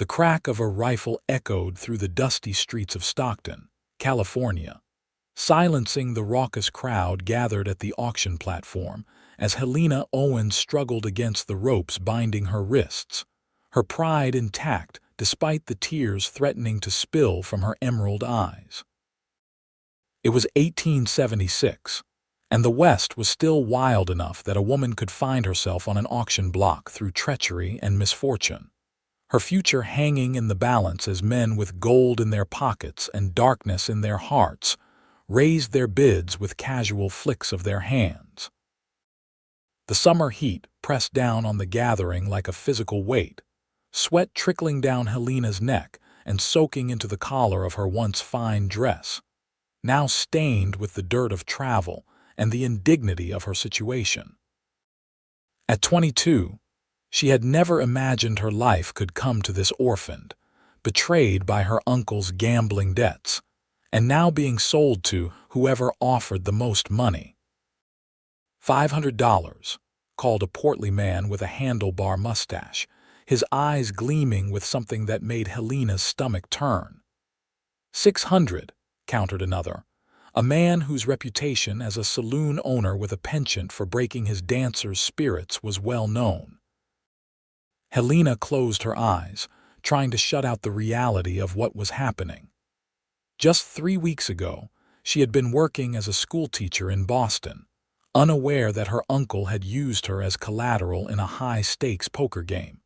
The crack of a rifle echoed through the dusty streets of Stockton, California, silencing the raucous crowd gathered at the auction platform as Helena Owens struggled against the ropes binding her wrists, her pride intact despite the tears threatening to spill from her emerald eyes. It was 1876, and the West was still wild enough that a woman could find herself on an auction block through treachery and misfortune, her future hanging in the balance as men with gold in their pockets and darkness in their hearts raised their bids with casual flicks of their hands. The summer heat pressed down on the gathering like a physical weight, sweat trickling down Helena's neck and soaking into the collar of her once fine dress, now stained with the dirt of travel and the indignity of her situation. At 22, she had never imagined her life could come to this orphaned, betrayed by her uncle's gambling debts, and now being sold to whoever offered the most money. $500, called a portly man with a handlebar mustache, his eyes gleaming with something that made Helena's stomach turn. $600, countered another, a man whose reputation as a saloon owner with a penchant for breaking his dancers' spirits was well known. Helena closed her eyes, trying to shut out the reality of what was happening. Just 3 weeks ago, she had been working as a schoolteacher in Boston, unaware that her uncle had used her as collateral in a high-stakes poker game.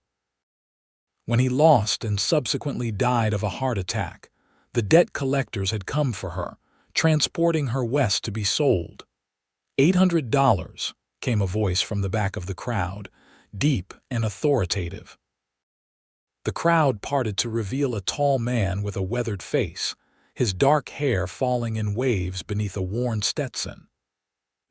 When he lost and subsequently died of a heart attack, the debt collectors had come for her, transporting her west to be sold. $800, came a voice from the back of the crowd, deep and authoritative. The crowd parted to reveal a tall man with a weathered face, his dark hair falling in waves beneath a worn Stetson.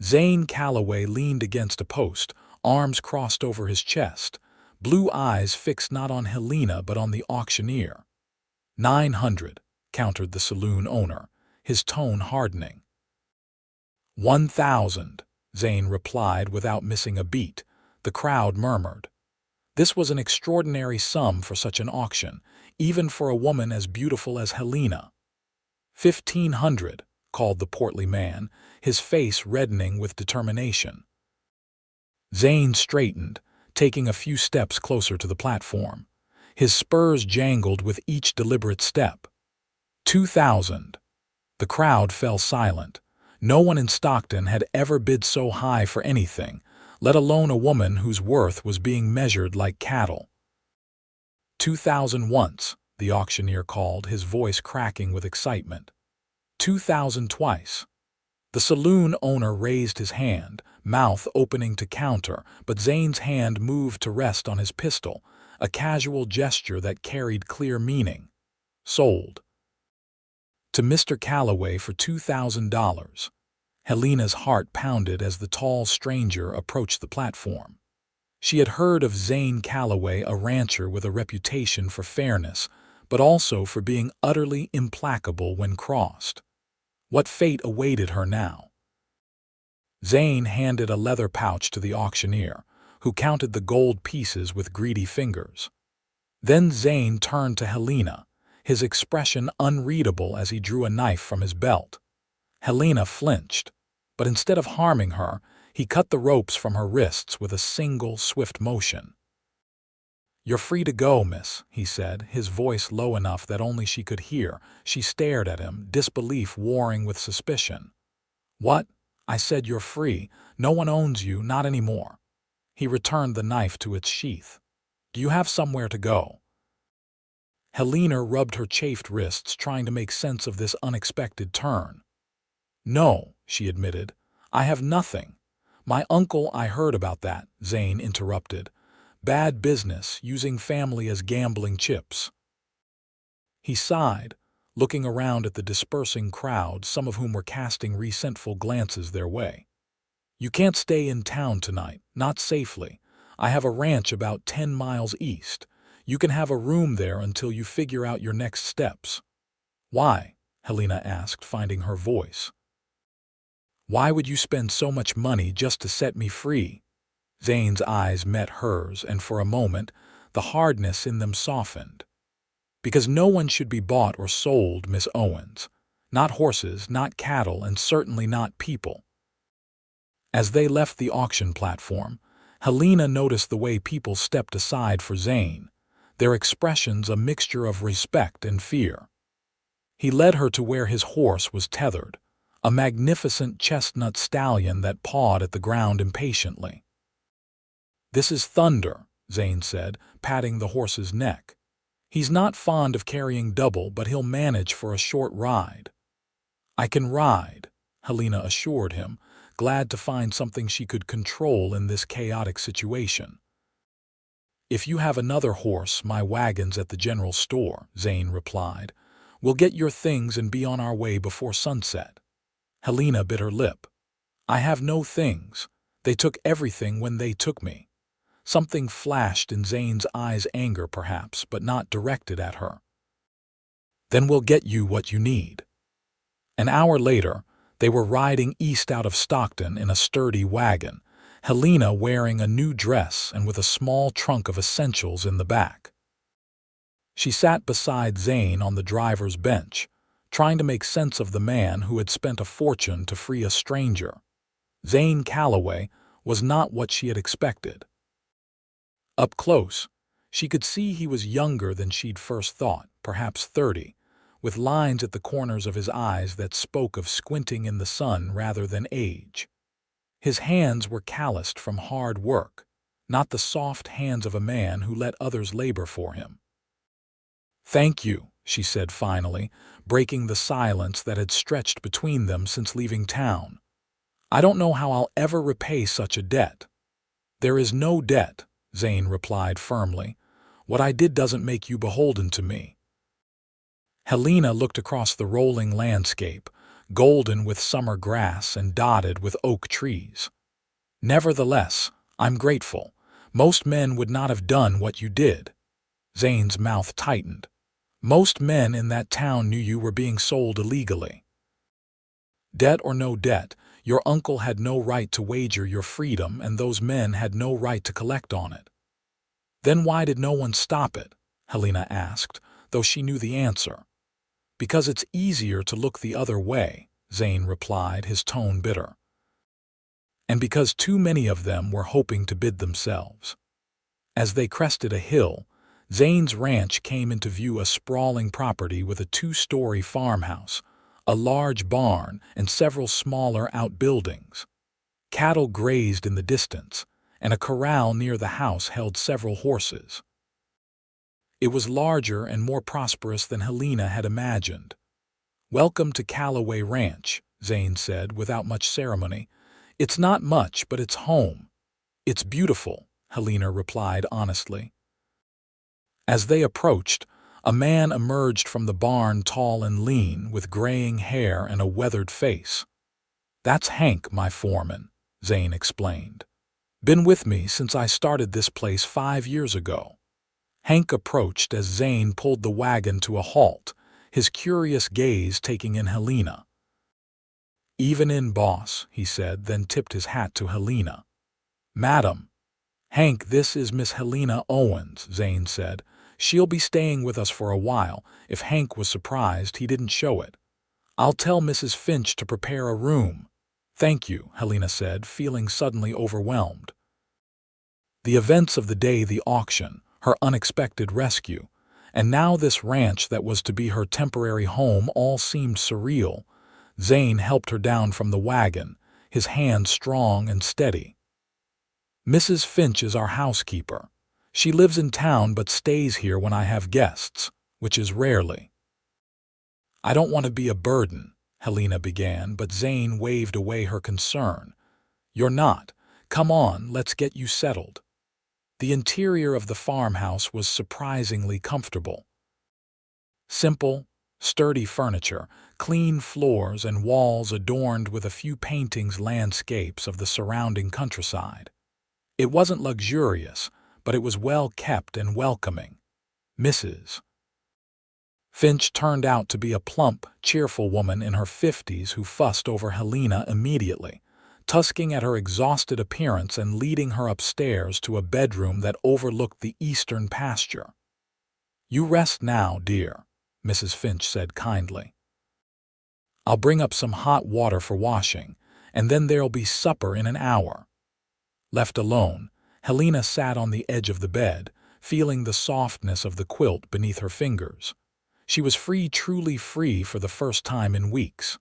Zane Calloway leaned against a post, arms crossed over his chest, blue eyes fixed not on Helena but on the auctioneer. $900, countered the saloon owner, his tone hardening. $1,000, Zane replied without missing a beat. The crowd murmured. This was an extraordinary sum for such an auction, even for a woman as beautiful as Helena. $1,500, called the portly man, his face reddening with determination. Zane straightened, taking a few steps closer to the platform. His spurs jangled with each deliberate step. $2,000. The crowd fell silent. No one in Stockton had ever bid so high for anything, let alone a woman whose worth was being measured like cattle. $2,000 once, the auctioneer called, his voice cracking with excitement. $2,000 twice. The saloon owner raised his hand, mouth opening to counter, but Zane's hand moved to rest on his pistol, a casual gesture that carried clear meaning. Sold. To Mr. Calloway for $2,000. Helena's heart pounded as the tall stranger approached the platform. She had heard of Zane Calloway, a rancher with a reputation for fairness, but also for being utterly implacable when crossed. What fate awaited her now? Zane handed a leather pouch to the auctioneer, who counted the gold pieces with greedy fingers. Then Zane turned to Helena, his expression unreadable as he drew a knife from his belt. Helena flinched, but instead of harming her, he cut the ropes from her wrists with a single, swift motion. "You're free to go, miss," he said, his voice low enough that only she could hear. She stared at him, disbelief warring with suspicion. "What? I said you're free. No one owns you, not anymore." He returned the knife to its sheath. "Do you have somewhere to go?" Helena rubbed her chafed wrists, trying to make sense of this unexpected turn. "No," she admitted. "I have nothing. My uncle—" "I heard about that," Zane interrupted. "Bad business, using family as gambling chips." He sighed, looking around at the dispersing crowd, some of whom were casting resentful glances their way. "You can't stay in town tonight, not safely. I have a ranch about 10 miles east. You can have a room there until you figure out your next steps." "Why?" Helena asked, finding her voice. "Why would you spend so much money just to set me free?" Zane's eyes met hers, and for a moment, the hardness in them softened. Because no one should be bought or sold, Miss Owens. Not horses, not cattle, and certainly not people. As they left the auction platform, Helena noticed the way people stepped aside for Zane, their expressions a mixture of respect and fear. He led her to where his horse was tethered, a magnificent chestnut stallion that pawed at the ground impatiently. "This is Thunder," Zane said, patting the horse's neck. "He's not fond of carrying double, but he'll manage for a short ride." "I can ride," Helena assured him, glad to find something she could control in this chaotic situation. "If you have another horse, my wagon's at the general store," Zane replied. "We'll get your things and be on our way before sunset." Helena bit her lip. "I have no things. They took everything when they took me." Something flashed in Zane's eyes, anger perhaps, but not directed at her. "Then we'll get you what you need." An hour later, they were riding east out of Stockton in a sturdy wagon, Helena wearing a new dress and with a small trunk of essentials in the back. She sat beside Zane on the driver's bench, trying to make sense of the man who had spent a fortune to free a stranger. Zane Calloway was not what she had expected. Up close, she could see he was younger than she'd first thought, perhaps 30, with lines at the corners of his eyes that spoke of squinting in the sun rather than age. His hands were calloused from hard work, not the soft hands of a man who let others labor for him. "Thank you," she said finally, breaking the silence that had stretched between them since leaving town. "I don't know how I'll ever repay such a debt." "There is no debt," Zane replied firmly. "What I did doesn't make you beholden to me." Helena looked across the rolling landscape, golden with summer grass and dotted with oak trees. "Nevertheless, I'm grateful. Most men would not have done what you did." Zane's mouth tightened. "Most men in that town knew you were being sold illegally." "Debt or no debt, your uncle had no right to wager your freedom, and those men had no right to collect on it." "Then why did no one stop it?" Helena asked, though she knew the answer. "Because it's easier to look the other way," Zane replied, his tone bitter. "And because too many of them were hoping to bid themselves." As they crested a hill, Zane's ranch came into view, a sprawling property with a two-story farmhouse, a large barn, and several smaller outbuildings. Cattle grazed in the distance, and a corral near the house held several horses. It was larger and more prosperous than Helena had imagined. "Welcome to Calloway Ranch," Zane said without much ceremony. "It's not much, but it's home." "It's beautiful," Helena replied honestly. As they approached, a man emerged from the barn, tall and lean, with graying hair and a weathered face. "That's Hank, my foreman," Zane explained. "Been with me since I started this place 5 years ago." Hank approached as Zane pulled the wagon to a halt, his curious gaze taking in Helena. "Even in, boss," he said, then tipped his hat to Helena. "Madam." "Hank, this is Miss Helena Owens," Zane said. "She'll be staying with us for a while." If Hank was surprised, he didn't show it. "I'll tell Mrs. Finch to prepare a room." "Thank you," Helena said, feeling suddenly overwhelmed. The events of the day, the auction, her unexpected rescue, and now this ranch that was to be her temporary home, all seemed surreal. Zane helped her down from the wagon, his hand strong and steady. "Mrs. Finch is our housekeeper. She lives in town but stays here when I have guests, which is rarely." "I don't want to be a burden," Helena began, but Zane waved away her concern. "You're not. Come on, let's get you settled." The interior of the farmhouse was surprisingly comfortable. Simple, sturdy furniture, clean floors, and walls adorned with a few paintings, landscapes of the surrounding countryside. It wasn't luxurious, but it was well kept and welcoming. Mrs. Finch turned out to be a plump, cheerful woman in her 50s who fussed over Helena immediately, tusking at her exhausted appearance and leading her upstairs to a bedroom that overlooked the eastern pasture. You rest now, dear, Mrs. Finch said kindly. I'll bring up some hot water for washing, and then there'll be supper in an hour. Left alone, Helena sat on the edge of the bed, feeling the softness of the quilt beneath her fingers. She was free, truly free for the first time in weeks.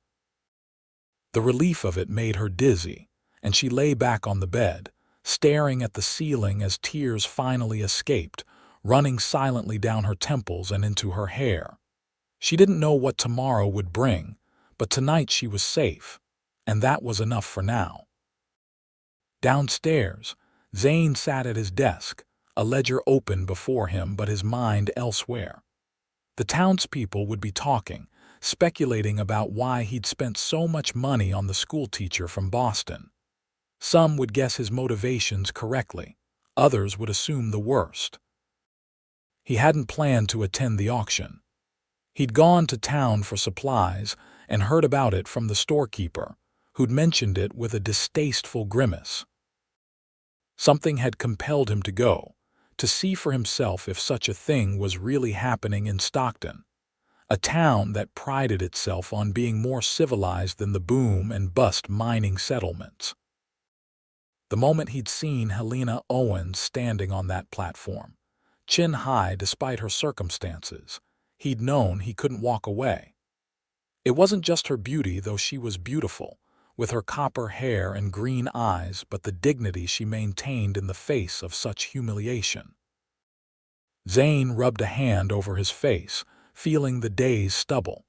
The relief of it made her dizzy, and she lay back on the bed, staring at the ceiling as tears finally escaped, running silently down her temples and into her hair. She didn't know what tomorrow would bring, but tonight she was safe, and that was enough for now. Downstairs, Zane sat at his desk, a ledger open before him but his mind elsewhere. The townspeople would be talking, speculating about why he'd spent so much money on the schoolteacher from Boston. Some would guess his motivations correctly, others would assume the worst. He hadn't planned to attend the auction. He'd gone to town for supplies and heard about it from the storekeeper, who'd mentioned it with a distasteful grimace. Something had compelled him to go, to see for himself if such a thing was really happening in Stockton, a town that prided itself on being more civilized than the boom and bust mining settlements. The moment he'd seen Helena Owens standing on that platform, chin high despite her circumstances, he'd known he couldn't walk away. It wasn't just her beauty, though she was beautiful, with her copper hair and green eyes, but the dignity she maintained in the face of such humiliation. Zane rubbed a hand over his face, feeling the day's stubble.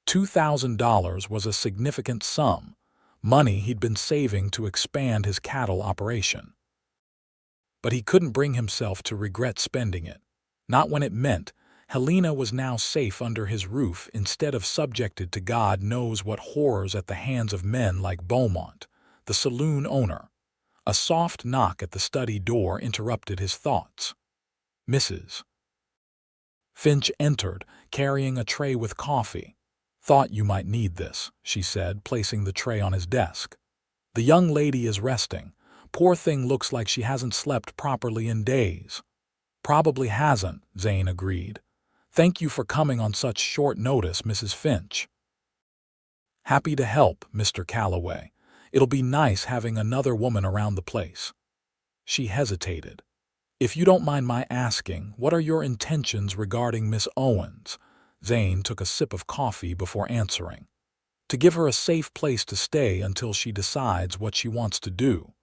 $2,000 was a significant sum, money he'd been saving to expand his cattle operation. But he couldn't bring himself to regret spending it, not when it meant Helena was now safe under his roof instead of subjected to God knows what horrors at the hands of men like Beaumont, the saloon owner. A soft knock at the study door interrupted his thoughts. Mrs. Finch entered, carrying a tray with coffee. "Thought you might need this," she said, placing the tray on his desk. "The young lady is resting. Poor thing, looks like she hasn't slept properly in days." "Probably hasn't," Zane agreed. "Thank you for coming on such short notice, Mrs. Finch." "Happy to help, Mr. Calloway. It'll be nice having another woman around the place." She hesitated. "If you don't mind my asking, what are your intentions regarding Miss Owens?" Zane took a sip of coffee before answering. "To give her a safe place to stay until she decides what she wants to do."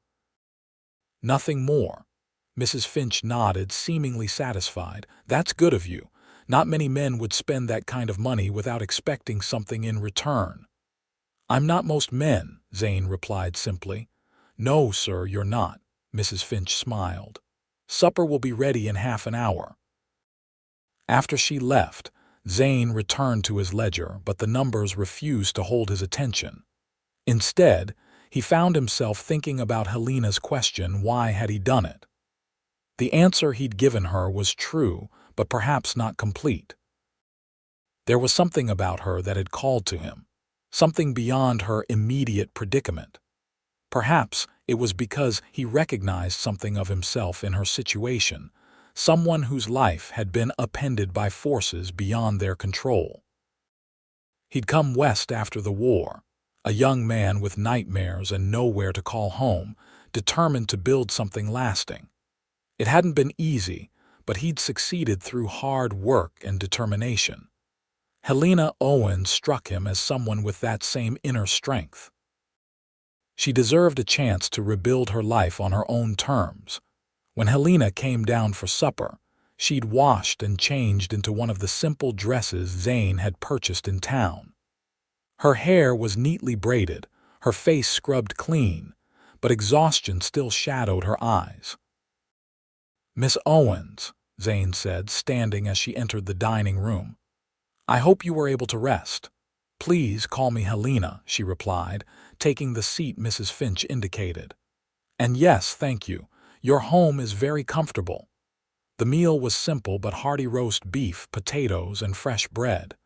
"Nothing more." Mrs. Finch nodded, seemingly satisfied. "That's good of you. Not many men would spend that kind of money without expecting something in return." "I'm not most men," Zane replied simply. "No, sir, you're not," Mrs. Finch smiled. "Supper will be ready in half an hour." After she left, Zane returned to his ledger, but the numbers refused to hold his attention. Instead, he found himself thinking about Helena's question, why had he done it? The answer he'd given her was true, but perhaps not complete. There was something about her that had called to him, something beyond her immediate predicament. Perhaps it was because he recognized something of himself in her situation, someone whose life had been upended by forces beyond their control. He'd come west after the war, a young man with nightmares and nowhere to call home, determined to build something lasting. It hadn't been easy, but he'd succeeded through hard work and determination. Helena Owens struck him as someone with that same inner strength. She deserved a chance to rebuild her life on her own terms. When Helena came down for supper, she'd washed and changed into one of the simple dresses Zane had purchased in town. Her hair was neatly braided, her face scrubbed clean, but exhaustion still shadowed her eyes. "Miss Owens," Zane said, standing as she entered the dining room, "I hope you were able to rest." "Please call me Helena," she replied, taking the seat Mrs. Finch indicated. "And yes, thank you. Your home is very comfortable." The meal was simple but hearty: roast beef, potatoes, and fresh bread.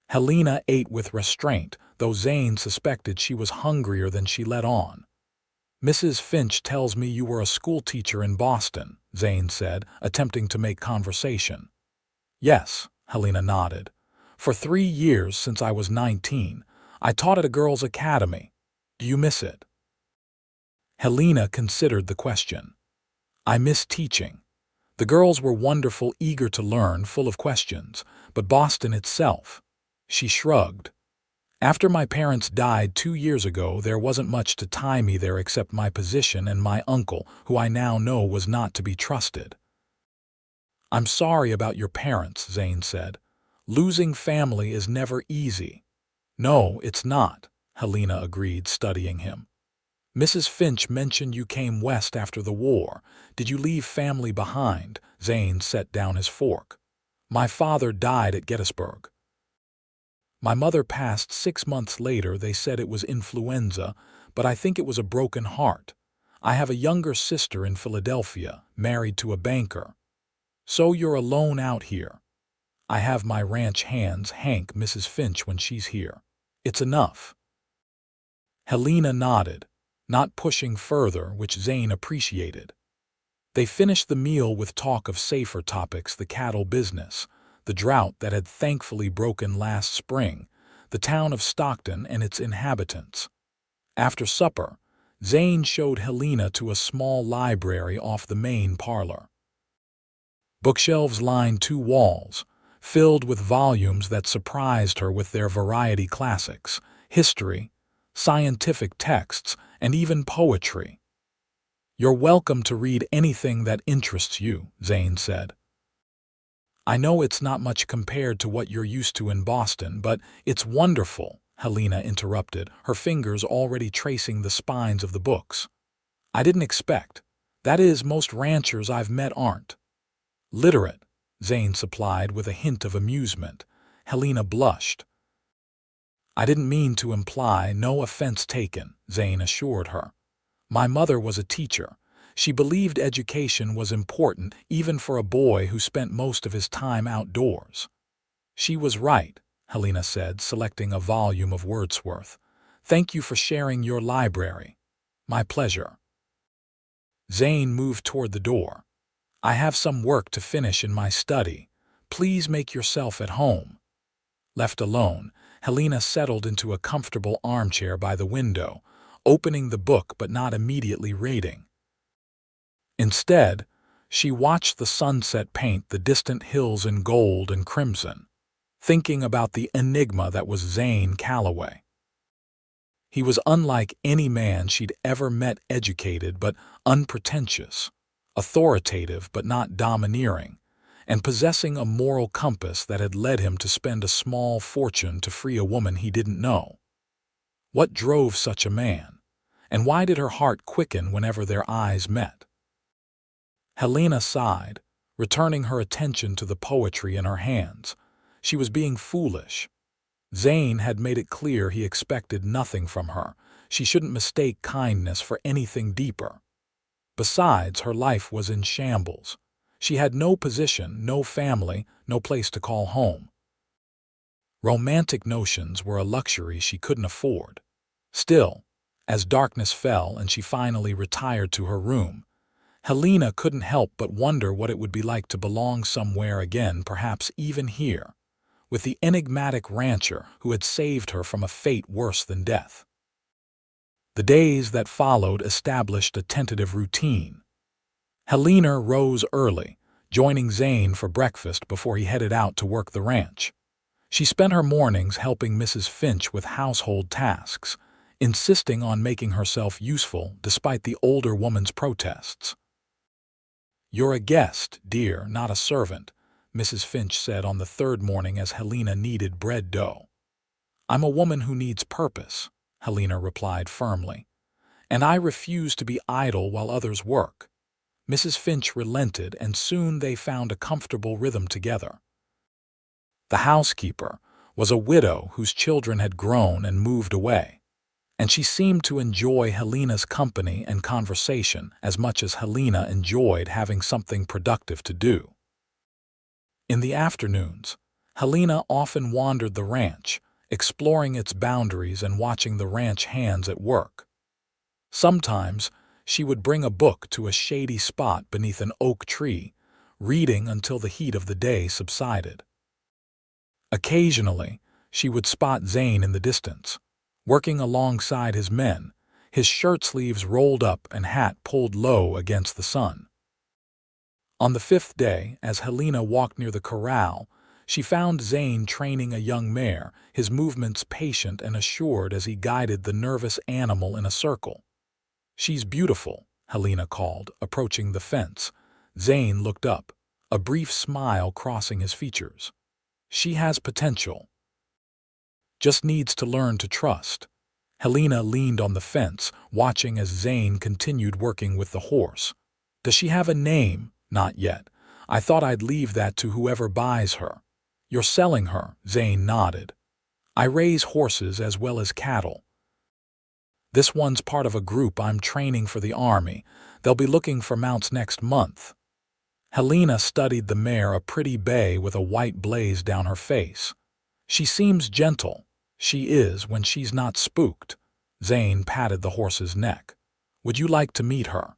Helena ate with restraint, though Zane suspected she was hungrier than she let on. "Mrs. Finch tells me you were a schoolteacher in Boston," Zane said, attempting to make conversation. Yes, Helena nodded. For 3 years since I was 19, I taught at a girls' academy. Do you miss it? Helena considered the question. I miss teaching. The girls were wonderful, eager to learn, full of questions, but Boston itself. She shrugged. After my parents died 2 years ago, there wasn't much to tie me there except my position and my uncle, who I now know was not to be trusted. I'm sorry about your parents, Zane said. Losing family is never easy. No, it's not, Helena agreed, studying him. Mrs. Finch mentioned you came west after the war. Did you leave family behind? Zane set down his fork. My father died at Gettysburg. My mother passed 6 months later. They said it was influenza, but I think it was a broken heart. I have a younger sister in Philadelphia, married to a banker. So you're alone out here. I have my ranch hands hank Mrs. Finch when she's here. It's enough. Helena nodded, not pushing further, which Zane appreciated. They finished the meal with talk of safer topics: the cattle business, the drought that had thankfully broken last spring, the town of Stockton and its inhabitants. After supper, Zane showed Helena to a small library off the main parlor. Bookshelves lined 2 walls, filled with volumes that surprised her with their variety: classics, history, scientific texts, and even poetry. You're welcome to read anything that interests you, Zane said. I know it's not much compared to what you're used to in Boston, but it's wonderful, Helena interrupted, her fingers already tracing the spines of the books. I didn't expect. That is, most ranchers I've met aren't. Literate, Zane supplied with a hint of amusement. Helena blushed. I didn't mean to imply, no offense taken, Zane assured her. My mother was a teacher. She believed education was important, even for a boy who spent most of his time outdoors. She was right, Helena said, selecting a volume of Wordsworth. Thank you for sharing your library. My pleasure. Zane moved toward the door. I have some work to finish in my study. Please make yourself at home. Left alone, Helena settled into a comfortable armchair by the window, opening the book but not immediately reading. Instead, she watched the sunset paint the distant hills in gold and crimson, thinking about the enigma that was Zane Calloway. He was unlike any man she'd ever met, educated but unpretentious, authoritative but not domineering, and possessing a moral compass that had led him to spend a small fortune to free a woman he didn't know. What drove such a man, and why did her heart quicken whenever their eyes met? Helena sighed, returning her attention to the poetry in her hands. She was being foolish. Zane had made it clear he expected nothing from her. She shouldn't mistake kindness for anything deeper. Besides, her life was in shambles. She had no position, no family, no place to call home. Romantic notions were a luxury she couldn't afford. Still, as darkness fell and she finally retired to her room, Helena couldn't help but wonder what it would be like to belong somewhere again, perhaps even here, with the enigmatic rancher who had saved her from a fate worse than death. The days that followed established a tentative routine. Helena rose early, joining Zane for breakfast before he headed out to work the ranch. She spent her mornings helping Mrs. Finch with household tasks, insisting on making herself useful despite the older woman's protests. "You're a guest, dear, not a servant," Mrs. Finch said on the 3rd morning as Helena kneaded bread dough. "I'm a woman who needs purpose," Helena replied firmly, "and I refuse to be idle while others work." Mrs. Finch relented, and soon they found a comfortable rhythm together. The housekeeper was a widow whose children had grown and moved away, and she seemed to enjoy Helena's company and conversation as much as Helena enjoyed having something productive to do. In the afternoons, Helena often wandered the ranch, exploring its boundaries and watching the ranch hands at work. Sometimes, she would bring a book to a shady spot beneath an oak tree, reading until the heat of the day subsided. Occasionally, she would spot Zane in the distance, working alongside his men, his shirt sleeves rolled up and hat pulled low against the sun. On the fifth day, as Helena walked near the corral, she found Zane training a young mare, his movements patient and assured as he guided the nervous animal in a circle. "She's beautiful," Helena called, approaching the fence. Zane looked up, a brief smile crossing his features. "She has potential. Just needs to learn to trust." Helena leaned on the fence, watching as Zane continued working with the horse. "Does she have a name?" "Not yet. I thought I'd leave that to whoever buys her." "You're selling her," Zane nodded. "I raise horses as well as cattle. This one's part of a group I'm training for the army. They'll be looking for mounts next month." Helena studied the mare, a pretty bay with a white blaze down her face. "She seems gentle." "She is when she's not spooked." Zane patted the horse's neck. "Would you like to meet her?"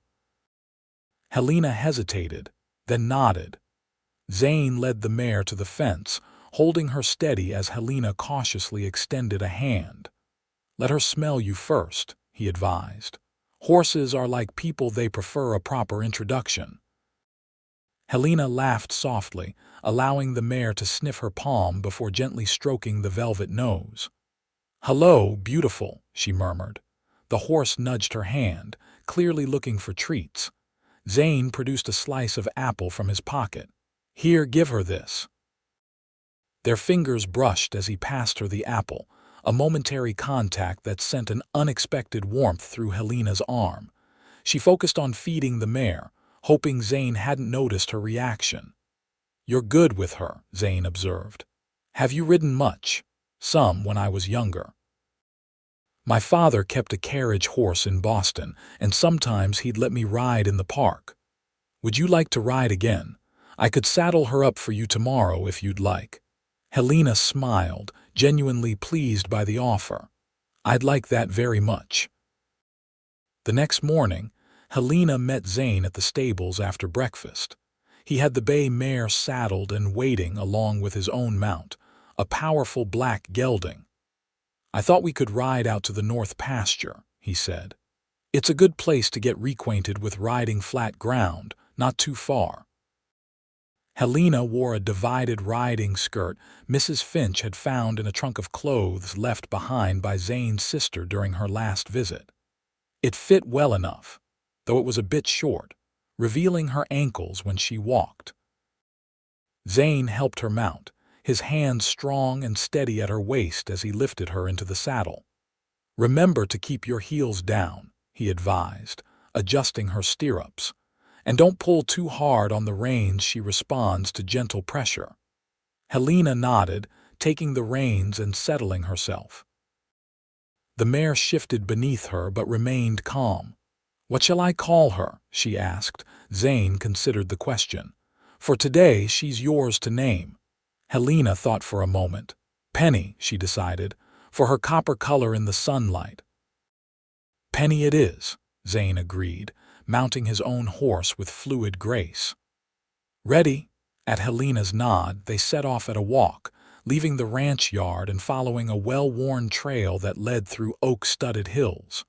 Helena hesitated, then nodded. Zane led the mare to the fence, holding her steady as Helena cautiously extended a hand. "Let her smell you first," he advised. "Horses are like people, they prefer a proper introduction." Helena laughed softly, allowing the mare to sniff her palm before gently stroking the velvet nose. "Hello, beautiful," she murmured. The horse nudged her hand, clearly looking for treats. Zane produced a slice of apple from his pocket. "Here, give her this." Their fingers brushed as he passed her the apple, a momentary contact that sent an unexpected warmth through Helena's arm. She focused on feeding the mare, hoping Zane hadn't noticed her reaction. "You're good with her," Zane observed. "Have you ridden much?" "Some when I was younger. My father kept a carriage horse in Boston, and sometimes he'd let me ride in the park." "Would you like to ride again? I could saddle her up for you tomorrow if you'd like." Helena smiled, genuinely pleased by the offer. "I'd like that very much." The next morning, Helena met Zane at the stables after breakfast. He had the bay mare saddled and waiting along with his own mount, a powerful black gelding. "I thought we could ride out to the north pasture," he said. "It's a good place to get reacquainted with riding flat ground, not too far." Helena wore a divided riding skirt Mrs. Finch had found in a trunk of clothes left behind by Zane's sister during her last visit. It fit well enough, though it was a bit short, revealing her ankles when she walked. Zane helped her mount, his hands strong and steady at her waist as he lifted her into the saddle. "Remember to keep your heels down," he advised, adjusting her stirrups. "And don't pull too hard on the reins." She responds to gentle pressure. Helena nodded, taking the reins and settling herself. The mare shifted beneath her but remained calm. "What shall I call her?" she asked. Zane considered the question. "For today, she's yours to name." Helena thought for a moment. "Penny," she decided, for her copper color in the sunlight. "Penny it is," Zane agreed, mounting his own horse with fluid grace. "Ready?" At Helena's nod, they set off at a walk, leaving the ranch yard and following a well-worn trail that led through oak-studded hills.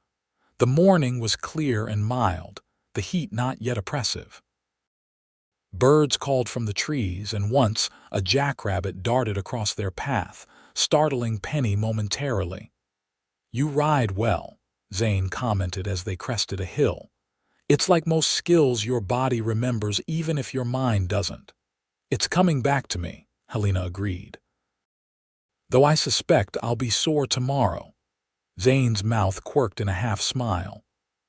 The morning was clear and mild, the heat not yet oppressive. Birds called from the trees, and once a jackrabbit darted across their path, startling Penny momentarily. "You ride well," Zane commented as they crested a hill. "It's like most skills, your body remembers even if your mind doesn't." "It's coming back to me," Helena agreed. "Though I suspect I'll be sore tomorrow." Zane's mouth quirked in a half-smile.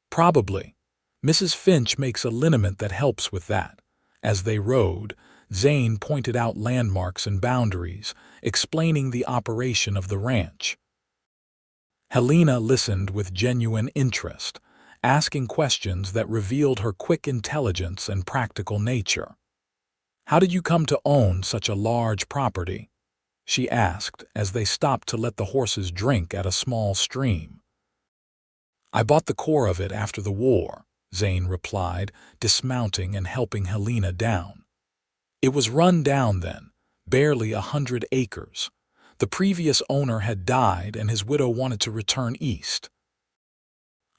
"Probably. Mrs. Finch makes a liniment that helps with that." As they rode, Zane pointed out landmarks and boundaries, explaining the operation of the ranch. Helena listened with genuine interest, asking questions that revealed her quick intelligence and practical nature. "How did you come to own such a large property?" she asked as they stopped to let the horses drink at a small stream. "I bought the core of it after the war," Zane replied, dismounting and helping Helena down. It was run down then, barely 100 acres. The previous owner had died and his widow wanted to return east.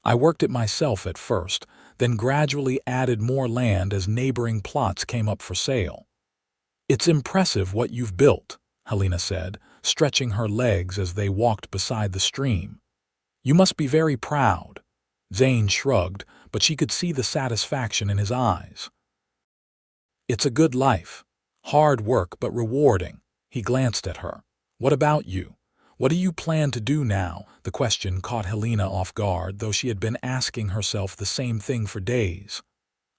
I worked it myself at first, then gradually added more land as neighboring plots came up for sale. It's impressive what you've built, Helena said, stretching her legs as they walked beside the stream. You must be very proud. Zane shrugged, but she could see the satisfaction in his eyes. It's a good life. Hard work but rewarding. He glanced at her. What about you? What do you plan to do now? The question caught Helena off guard, though she had been asking herself the same thing for days.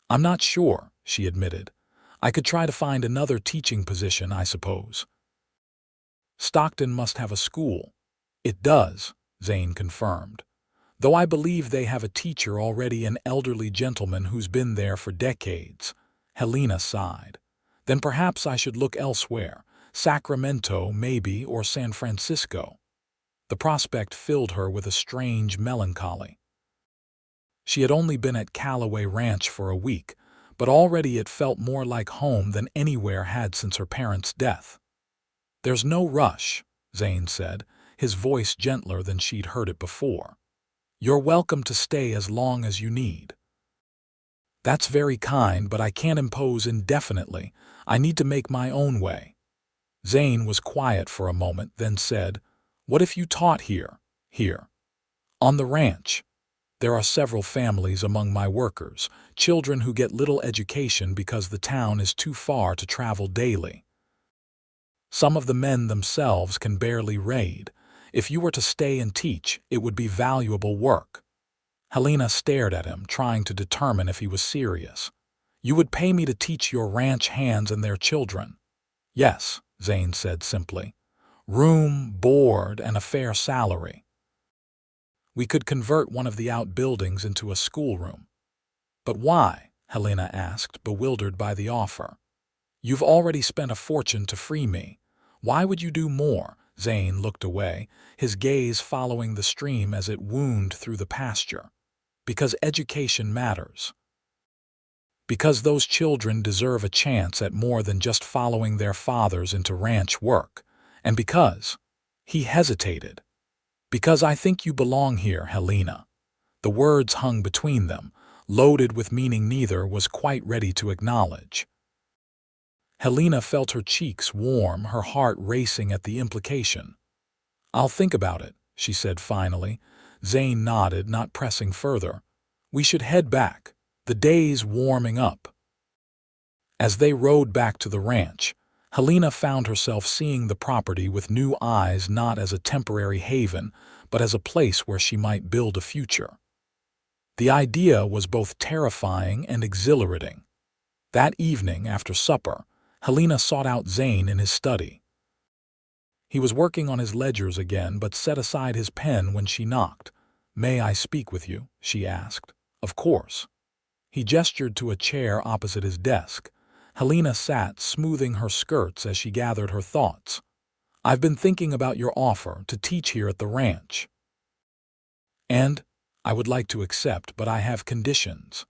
I'm not sure, she admitted. I could try to find another teaching position, I suppose. Stockton must have a school. It does, Zane confirmed. Though I believe they have a teacher already, an elderly gentleman who's been there for decades. Helena sighed. Then perhaps I should look elsewhere. Sacramento, maybe, or San Francisco. The prospect filled her with a strange melancholy. She had only been at Calloway Ranch for a week, but already it felt more like home than anywhere had since her parents' death. There's no rush, Zane said, his voice gentler than she'd heard it before. You're welcome to stay as long as you need. That's very kind, but I can't impose indefinitely. I need to make my own way. Zane was quiet for a moment, then said, What if you taught here? Here. On the ranch. There are several families among my workers, children who get little education because the town is too far to travel daily. Some of the men themselves can barely read. If you were to stay and teach, it would be valuable work. Helena stared at him, trying to determine if he was serious. You would pay me to teach your ranch hands and their children? Yes, Zane said simply. Room, board, and a fair salary. We could convert one of the outbuildings into a schoolroom. But why? Helena asked, bewildered by the offer. You've already spent a fortune to free me. Why would you do more? Zane looked away, his gaze following the stream as it wound through the pasture. Because education matters. Because those children deserve a chance at more than just following their fathers into ranch work. And because... He hesitated. Because I think you belong here, Helena. The words hung between them, loaded with meaning neither was quite ready to acknowledge. Helena felt her cheeks warm, her heart racing at the implication. I'll think about it, she said finally. Zane nodded, not pressing further. We should head back. The day's warming up. As they rode back to the ranch, Helena found herself seeing the property with new eyes, not as a temporary haven, but as a place where she might build a future. The idea was both terrifying and exhilarating. That evening, after supper, Helena sought out Zane in his study. He was working on his ledgers again, but set aside his pen when she knocked. May I speak with you? She asked. Of course. He gestured to a chair opposite his desk. Helena sat, smoothing her skirts as she gathered her thoughts. I've been thinking about your offer to teach here at the ranch. And I would like to accept, but I have conditions.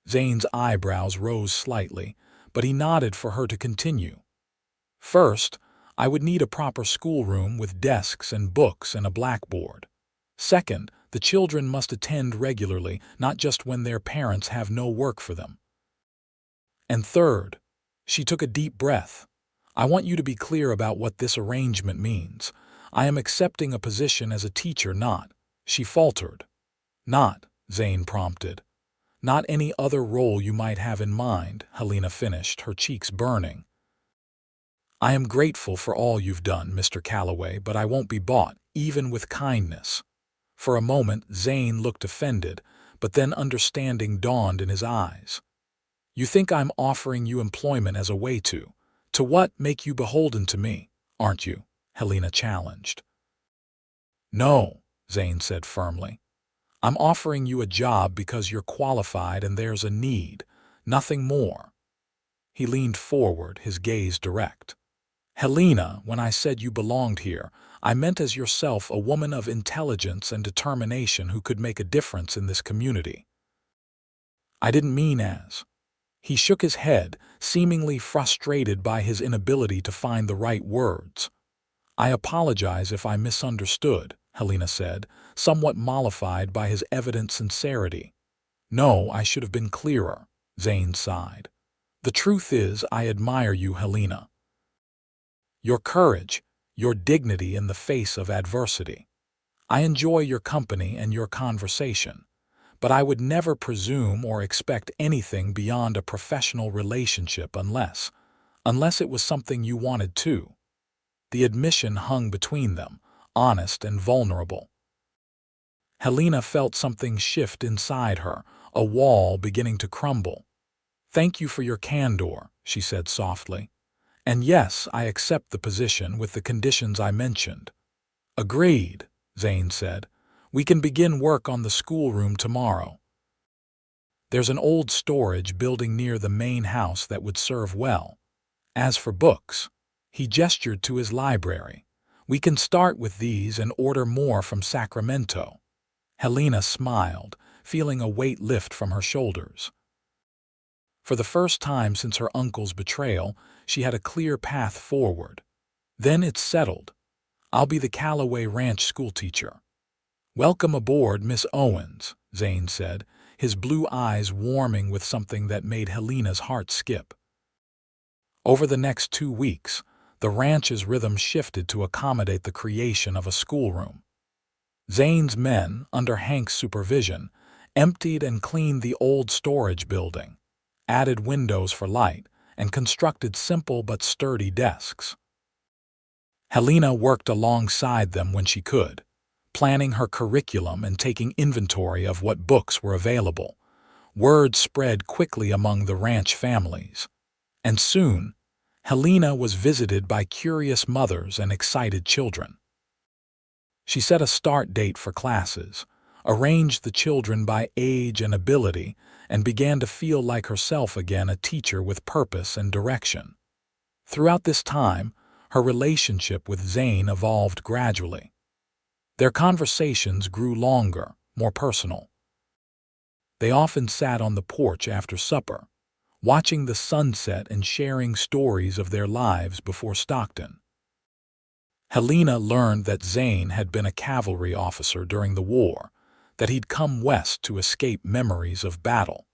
Zane's eyebrows rose slightly, but he nodded for her to continue. First, I would need a proper schoolroom with desks and books and a blackboard. Second, the children must attend regularly, not just when their parents have no work for them. And third, she took a deep breath. I want you to be clear about what this arrangement means. I am accepting a position as a teacher, not, she faltered. Not, Zane prompted. Not any other role you might have in mind, Helena finished, her cheeks burning. I am grateful for all you've done, Mr. Calloway, but I won't be bought, even with kindness. For a moment, Zane looked offended, but then understanding dawned in his eyes. You think I'm offering you employment as a way to what, make you beholden to me, aren't you? Helena challenged. No, Zane said firmly. I'm offering you a job because you're qualified and there's a need, nothing more. He leaned forward, his gaze direct. Helena, when I said you belonged here, I meant as yourself a woman of intelligence and determination who could make a difference in this community. I didn't mean as. He shook his head, seemingly frustrated by his inability to find the right words. I apologize if I misunderstood, Helena said, somewhat mollified by his evident sincerity. No, I should have been clearer, Zane sighed. The truth is, I admire you, Helena. Your courage, your dignity in the face of adversity. I enjoy your company and your conversation, but I would never presume or expect anything beyond a professional relationship unless it was something you wanted too. The admission hung between them, honest and vulnerable. Helena felt something shift inside her, a wall beginning to crumble. Thank you for your candor, she said softly. And yes, I accept the position with the conditions I mentioned. Agreed, Zane said. We can begin work on the schoolroom tomorrow. There's an old storage building near the main house that would serve well. As for books, he gestured to his library. We can start with these and order more from Sacramento. Helena smiled, feeling a weight lift from her shoulders. For the first time since her uncle's betrayal, she had a clear path forward. Then it's settled. I'll be the Calloway Ranch schoolteacher. Welcome aboard, Miss Owens, Zane said, his blue eyes warming with something that made Helena's heart skip. Over the next 2 weeks, the ranch's rhythm shifted to accommodate the creation of a schoolroom. Zane's men, under Hank's supervision, emptied and cleaned the old storage building, added windows for light, and constructed simple but sturdy desks. Helena worked alongside them when she could, planning her curriculum and taking inventory of what books were available. Word spread quickly among the ranch families, and soon, Helena was visited by curious mothers and excited children. She set a start date for classes, arranged the children by age and ability, and began to feel like herself again, a teacher with purpose and direction. Throughout this time, her relationship with Zane evolved gradually. Their conversations grew longer, more personal. They often sat on the porch after supper, watching the sunset and sharing stories of their lives before Stockton. Helena learned that Zane had been a cavalry officer during the war, that he'd come west to escape memories of battle,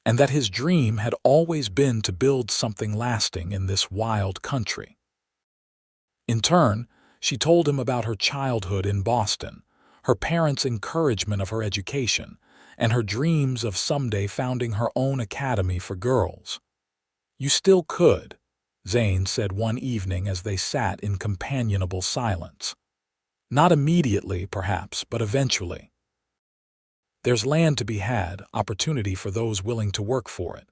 and that his dream had always been to build something lasting in this wild country. In turn, she told him about her childhood in Boston, her parents' encouragement of her education, and her dreams of someday founding her own academy for girls. You still could, Zane said one evening as they sat in companionable silence. Not immediately, perhaps, but eventually. There's land to be had, opportunity for those willing to work for it.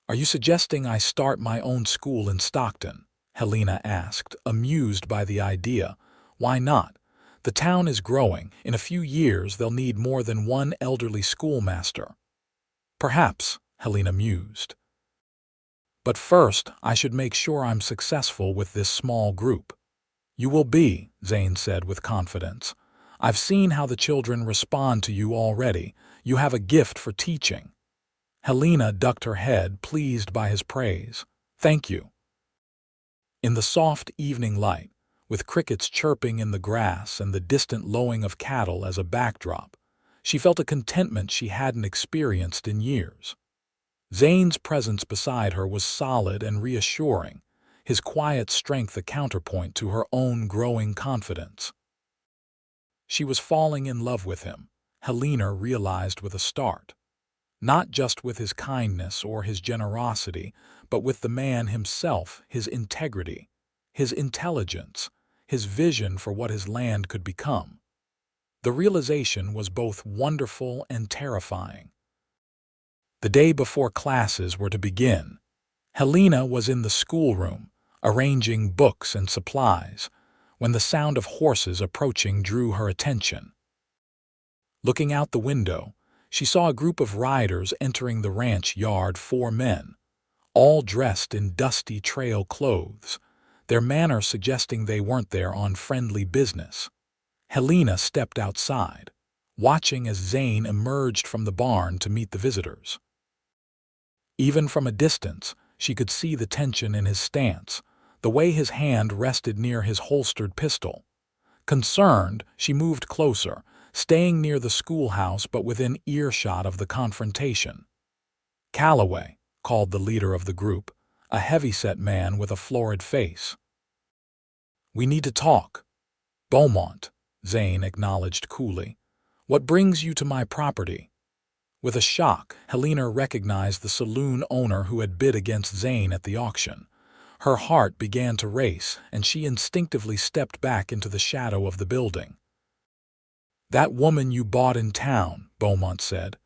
Are you suggesting I start my own school in Stockton? Helena asked, amused by the idea. Why not? The town is growing. In a few years, they'll need more than one elderly schoolmaster. Perhaps, Helena mused. But first, I should make sure I'm successful with this small group. You will be, Zane said with confidence. I've seen how the children respond to you already. You have a gift for teaching. Helena ducked her head, pleased by his praise. Thank you. In the soft evening light, with crickets chirping in the grass and the distant lowing of cattle as a backdrop, she felt a contentment she hadn't experienced in years. Zane's presence beside her was solid and reassuring, his quiet strength a counterpoint to her own growing confidence. She was falling in love with him, Helena realized with a start. Not just with his kindness or his generosity, but with the man himself, his integrity, his intelligence, his vision for what his land could become. The realization was both wonderful and terrifying. The day before classes were to begin, Helena was in the schoolroom, arranging books and supplies, when the sound of horses approaching drew her attention. Looking out the window, she saw a group of riders entering the ranch yard. 4 men, all dressed in dusty trail clothes, their manner suggesting they weren't there on friendly business. Helena stepped outside, watching as Zane emerged from the barn to meet the visitors. Even from a distance, she could see the tension in his stance, the way his hand rested near his holstered pistol. Concerned, she moved closer, staying near the schoolhouse but within earshot of the confrontation. "Calloway," called the leader of the group, a heavy-set man with a florid face. "We need to talk." "Beaumont," Zane acknowledged coolly. "What brings you to my property?" With a shock, Helena recognized the saloon owner who had bid against Zane at the auction. Her heart began to race, and she instinctively stepped back into the shadow of the building. "That woman you bought in town," Beaumont said.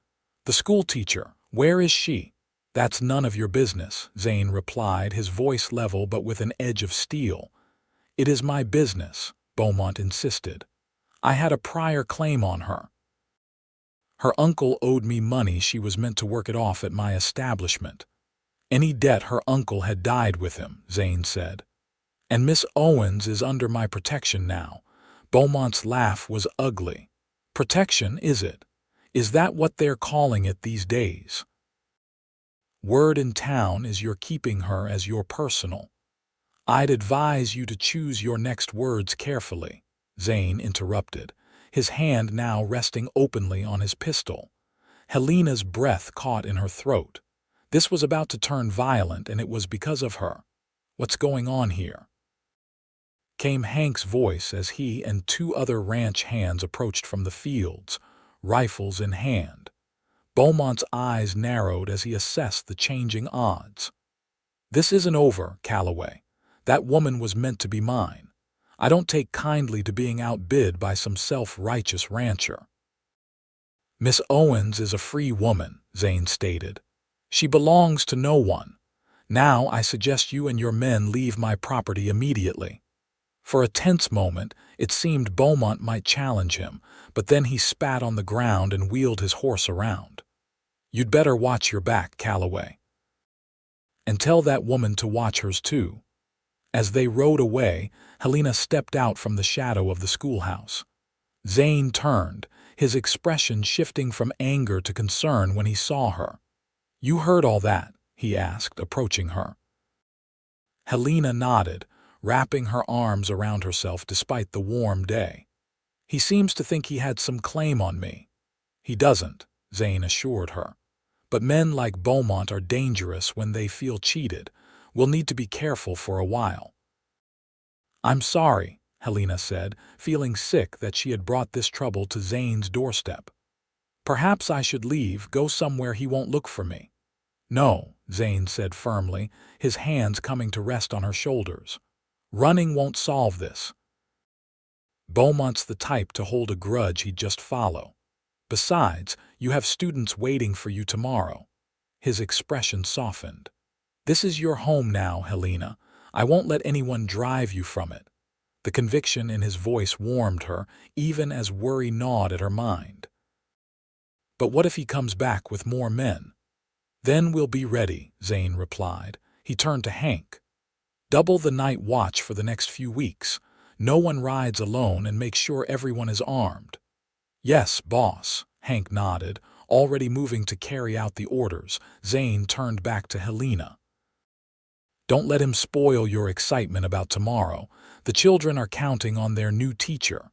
"The schoolteacher, where is she?" "That's none of your business," Zane replied, his voice level but with an edge of steel. "It is my business," Beaumont insisted. "I had a prior claim on her. Her uncle owed me money. She was meant to work it off at my establishment." "Any debt her uncle had died with him," Zane said. "And Miss Owens is under my protection now." Beaumont's laugh was ugly. "Protection, is it? Is that what they're calling it these days? Word in town is you're keeping her as your personal." "I'd advise you to choose your next words carefully," Zane interrupted, his hand now resting openly on his pistol. Helena's breath caught in her throat. This was about to turn violent, and it was because of her. "What's going on here?" came Hank's voice as he and two other ranch hands approached from the fields, rifles in hand. Beaumont's eyes narrowed as he assessed the changing odds. "This isn't over, Calloway. That woman was meant to be mine. I don't take kindly to being outbid by some self-righteous rancher." "Miss Owens is a free woman," Zane stated. "She belongs to no one. Now I suggest you and your men leave my property immediately." For a tense moment, it seemed Beaumont might challenge him, but then he spat on the ground and wheeled his horse around. "You'd better watch your back, Calloway. And tell that woman to watch hers too." As they rode away, Helena stepped out from the shadow of the schoolhouse. Zane turned, his expression shifting from anger to concern when he saw her. "You heard all that?" he asked, approaching her. Helena nodded, wrapping her arms around herself despite the warm day. "He seems to think he had some claim on me." "He doesn't," Zane assured her. "But men like Beaumont are dangerous when they feel cheated. We'll need to be careful for a while." "I'm sorry," Helena said, feeling sick that she had brought this trouble to Zane's doorstep. "Perhaps I should leave, go somewhere he won't look for me." "No," Zane said firmly, his hands coming to rest on her shoulders. "Running won't solve this. Beaumont's the type to hold a grudge he'd just follow. Besides, you have students waiting for you tomorrow." His expression softened. "This is your home now, Helena. I won't let anyone drive you from it." The conviction in his voice warmed her, even as worry gnawed at her mind. "But what if he comes back with more men?" "Then we'll be ready," Zane replied. He turned to Hank. "Double the night watch for the next few weeks. No one rides alone, and make sure everyone is armed." "Yes, boss," Hank nodded, already moving to carry out the orders. Zane turned back to Helena. "Don't let him spoil your excitement about tomorrow. The children are counting on their new teacher."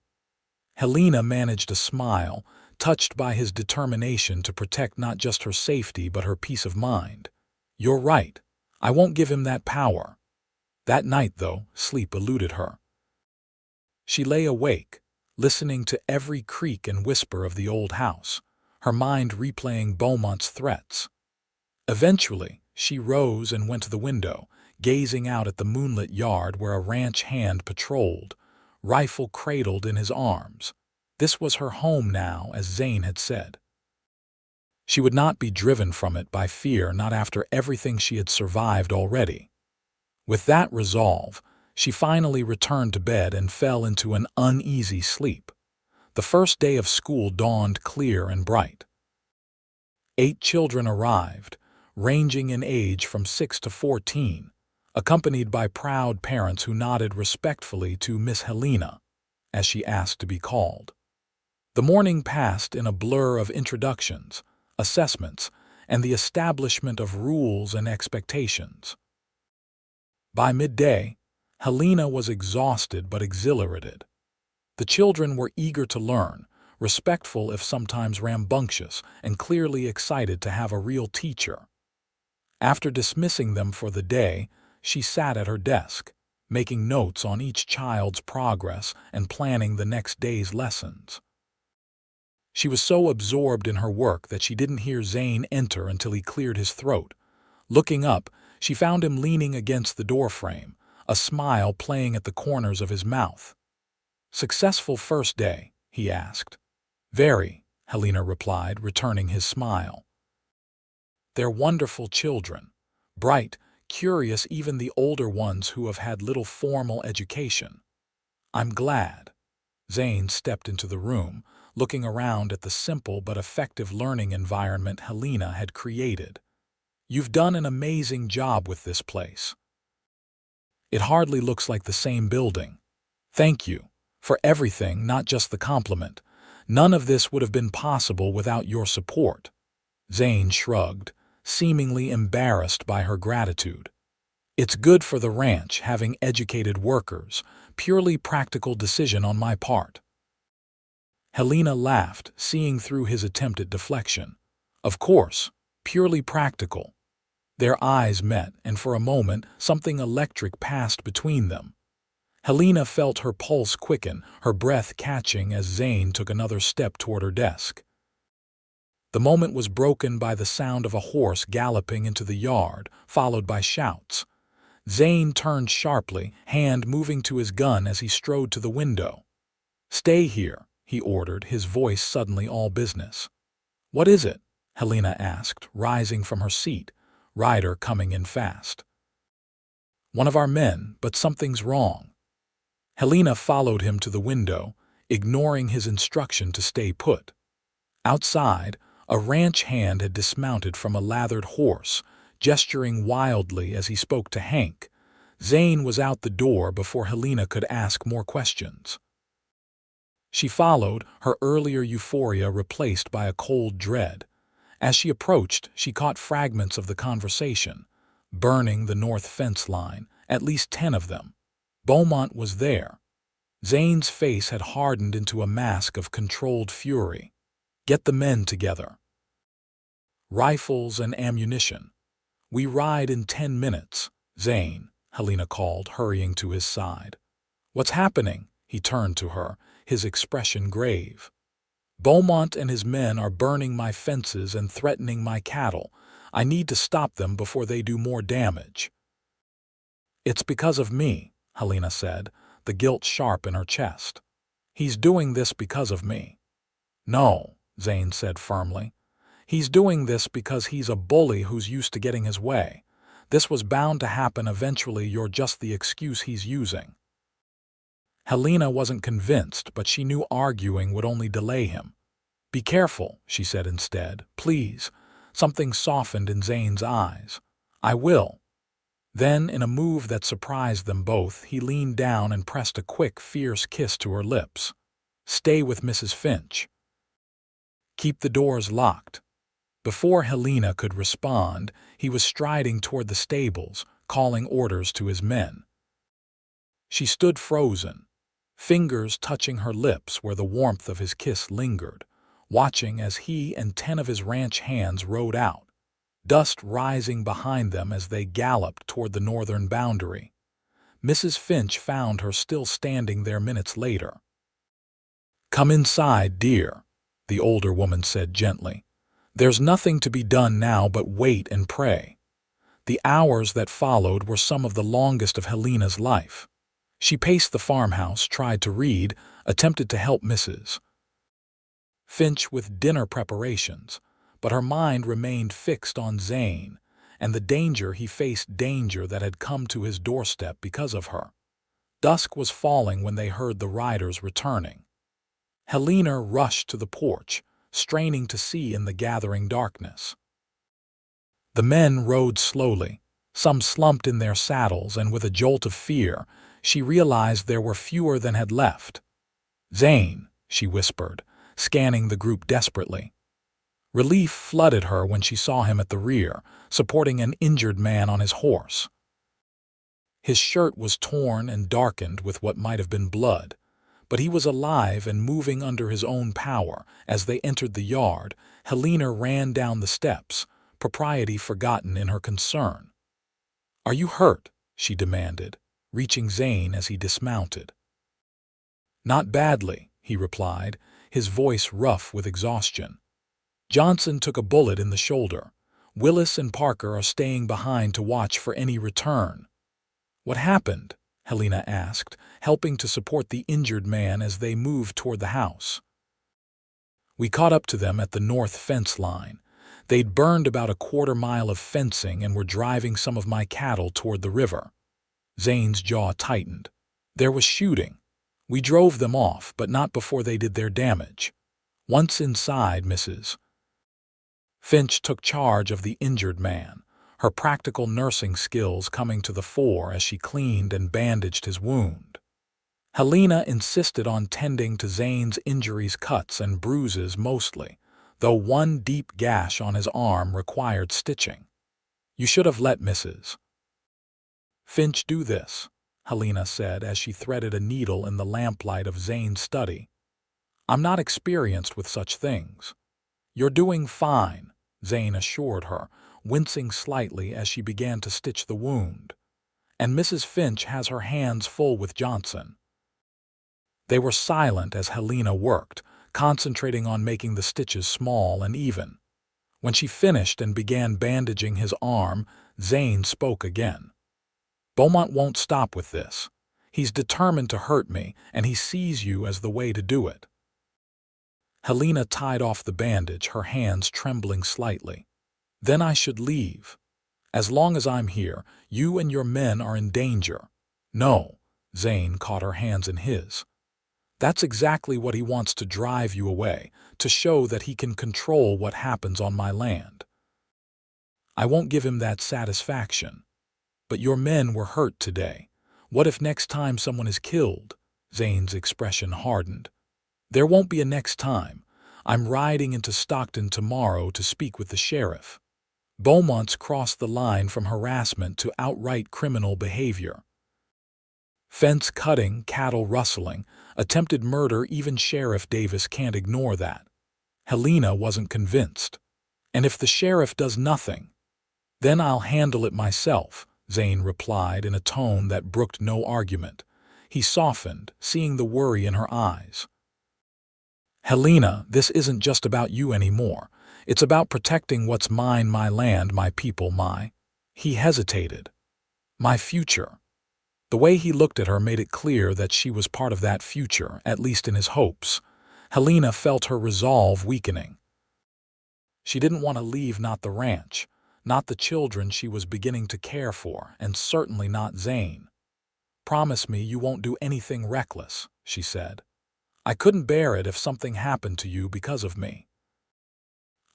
Helena managed a smile, touched by his determination to protect not just her safety but her peace of mind. "You're right. I won't give him that power." That night, though, sleep eluded her. She lay awake, listening to every creak and whisper of the old house, her mind replaying Beaumont's threats. Eventually, she rose and went to the window, gazing out at the moonlit yard where a ranch hand patrolled, rifle cradled in his arms. This was her home now, as Zane had said. She would not be driven from it by fear, not after everything she had survived already. With that resolve, she finally returned to bed and fell into an uneasy sleep. The first day of school dawned clear and bright. 8 children arrived, ranging in age from 6 to 14, accompanied by proud parents who nodded respectfully to Miss Helena, as she asked to be called. The morning passed in a blur of introductions, assessments, and the establishment of rules and expectations. By midday, Helena was exhausted but exhilarated. The children were eager to learn, respectful if sometimes rambunctious, and clearly excited to have a real teacher. After dismissing them for the day, she sat at her desk, making notes on each child's progress and planning the next day's lessons. She was so absorbed in her work that she didn't hear Zane enter until he cleared his throat. Looking up, she found him leaning against the doorframe, a smile playing at the corners of his mouth. "Successful first day?" he asked. "Very," Helena replied, returning his smile. "They're wonderful children, bright, curious, even the older ones who have had little formal education." "I'm glad." Zane stepped into the room, looking around at the simple but effective learning environment Helena had created. "You've done an amazing job with this place. It hardly looks like the same building." "Thank you for everything, not just the compliment. None of this would have been possible without your support." Zane shrugged, seemingly embarrassed by her gratitude. "It's good for the ranch having educated workers, purely practical decision on my part." Helena laughed, seeing through his attempt at deflection. "Of course, purely practical." Their eyes met, and for a moment something electric passed between them. Helena felt her pulse quicken, her breath catching as Zane took another step toward her desk. The moment was broken by the sound of a horse galloping into the yard, followed by shouts. Zane turned sharply, hand moving to his gun as he strode to the window. "Stay here," he ordered, his voice suddenly all business. "What is it?" Helena asked, rising from her seat, Ryder coming in fast. "One of our men, but something's wrong." Helena followed him to the window, ignoring his instruction to stay put. Outside, a ranch hand had dismounted from a lathered horse, gesturing wildly as he spoke to Hank. Zane was out the door before Helena could ask more questions. She followed, her earlier euphoria replaced by a cold dread. As she approached, she caught fragments of the conversation. "Burning the north fence line, at least 10 of them. Beaumont was there." Zane's face had hardened into a mask of controlled fury. "Get the men together. Rifles and ammunition. We ride in 10 minutes, Zane," Helena called, hurrying to his side. "What's happening?" He turned to her, his expression grave. "Beaumont and his men are burning my fences and threatening my cattle. I need to stop them before they do more damage." "It's because of me," Helena said, the guilt sharp in her chest. "He's doing this because of me." "No," Zane said firmly. "He's doing this because he's a bully who's used to getting his way. This was bound to happen eventually. You're just the excuse he's using." Helena wasn't convinced, but she knew arguing would only delay him. "Be careful," she said instead. "Please." Something softened in Zane's eyes. "I will." Then, in a move that surprised them both, he leaned down and pressed a quick, fierce kiss to her lips. "Stay with Mrs. Finch. Keep the doors locked." Before Helena could respond, he was striding toward the stables, calling orders to his men. She stood frozen, fingers touching her lips where the warmth of his kiss lingered, watching as he and 10 of his ranch hands rode out, dust rising behind them as they galloped toward the northern boundary. Mrs. Finch found her still standing there minutes later. "Come inside, dear," the older woman said gently. "There's nothing to be done now but wait and pray." The hours that followed were some of the longest of Helena's life. She paced the farmhouse, tried to read, attempted to help Mrs. Finch with dinner preparations, but her mind remained fixed on Zane and the danger he faced, danger that had come to his doorstep because of her. Dusk was falling when they heard the riders returning. Helena rushed to the porch, straining to see in the gathering darkness. The men rode slowly, some slumped in their saddles, and with a jolt of fear, she realized there were fewer than had left. "Zane," she whispered, scanning the group desperately. Relief flooded her when she saw him at the rear, supporting an injured man on his horse. His shirt was torn and darkened with what might have been blood, but he was alive and moving under his own power. As they entered the yard, Helena ran down the steps, propriety forgotten in her concern. "Are you hurt?" she demanded, reaching Zane as he dismounted. "Not badly," he replied, his voice rough with exhaustion. "Johnson took a bullet in the shoulder. Willis and Parker are staying behind to watch for any return." "What happened?" Helena asked, helping to support the injured man as they moved toward the house. "We caught up to them at the north fence line. They'd burned about a quarter-mile of fencing and were driving some of my cattle toward the river." Zane's jaw tightened. "There was shooting. We drove them off, but not before they did their damage. Once inside, Mrs. Finch took charge of the injured man, her practical nursing skills coming to the fore as she cleaned and bandaged his wound. Helena insisted on tending to Zane's injuries, cuts and bruises mostly, though one deep gash on his arm required stitching. "You should have let Mrs. Finch do this," Helena said as she threaded a needle in the lamplight of Zane's study. "I'm not experienced with such things." "You're doing fine," Zane assured her, wincing slightly as she began to stitch the wound. "And Mrs. Finch has her hands full with Johnson." They were silent as Helena worked, concentrating on making the stitches small and even. When she finished and began bandaging his arm, Zane spoke again. "Beaumont won't stop with this. He's determined to hurt me, and he sees you as the way to do it." Helena tied off the bandage, her hands trembling slightly. "Then I should leave. As long as I'm here, you and your men are in danger." "No," Zane caught her hands in his. "That's exactly what he wants, to drive you away, to show that he can control what happens on my land. I won't give him that satisfaction. But your men were hurt today. What if next time someone is killed?" Zane's expression hardened. "There won't be a next time. I'm riding into Stockton tomorrow to speak with the sheriff. Beaumont's crossed the line from harassment to outright criminal behavior. Fence cutting, cattle rustling, attempted murder, even Sheriff Davis can't ignore that." Helena wasn't convinced. "And if the sheriff does nothing?" "Then I'll handle it myself," Zane replied in a tone that brooked no argument. He softened, seeing the worry in her eyes. "Helena, this isn't just about you anymore. It's about protecting what's mine, my land, my people, my—" He hesitated. "My future." The way he looked at her made it clear that she was part of that future, at least in his hopes. Helena felt her resolve weakening. She didn't want to leave, not the ranch, not the children she was beginning to care for, and certainly not Zane. "Promise me you won't do anything reckless," she said. "I couldn't bear it if something happened to you because of me."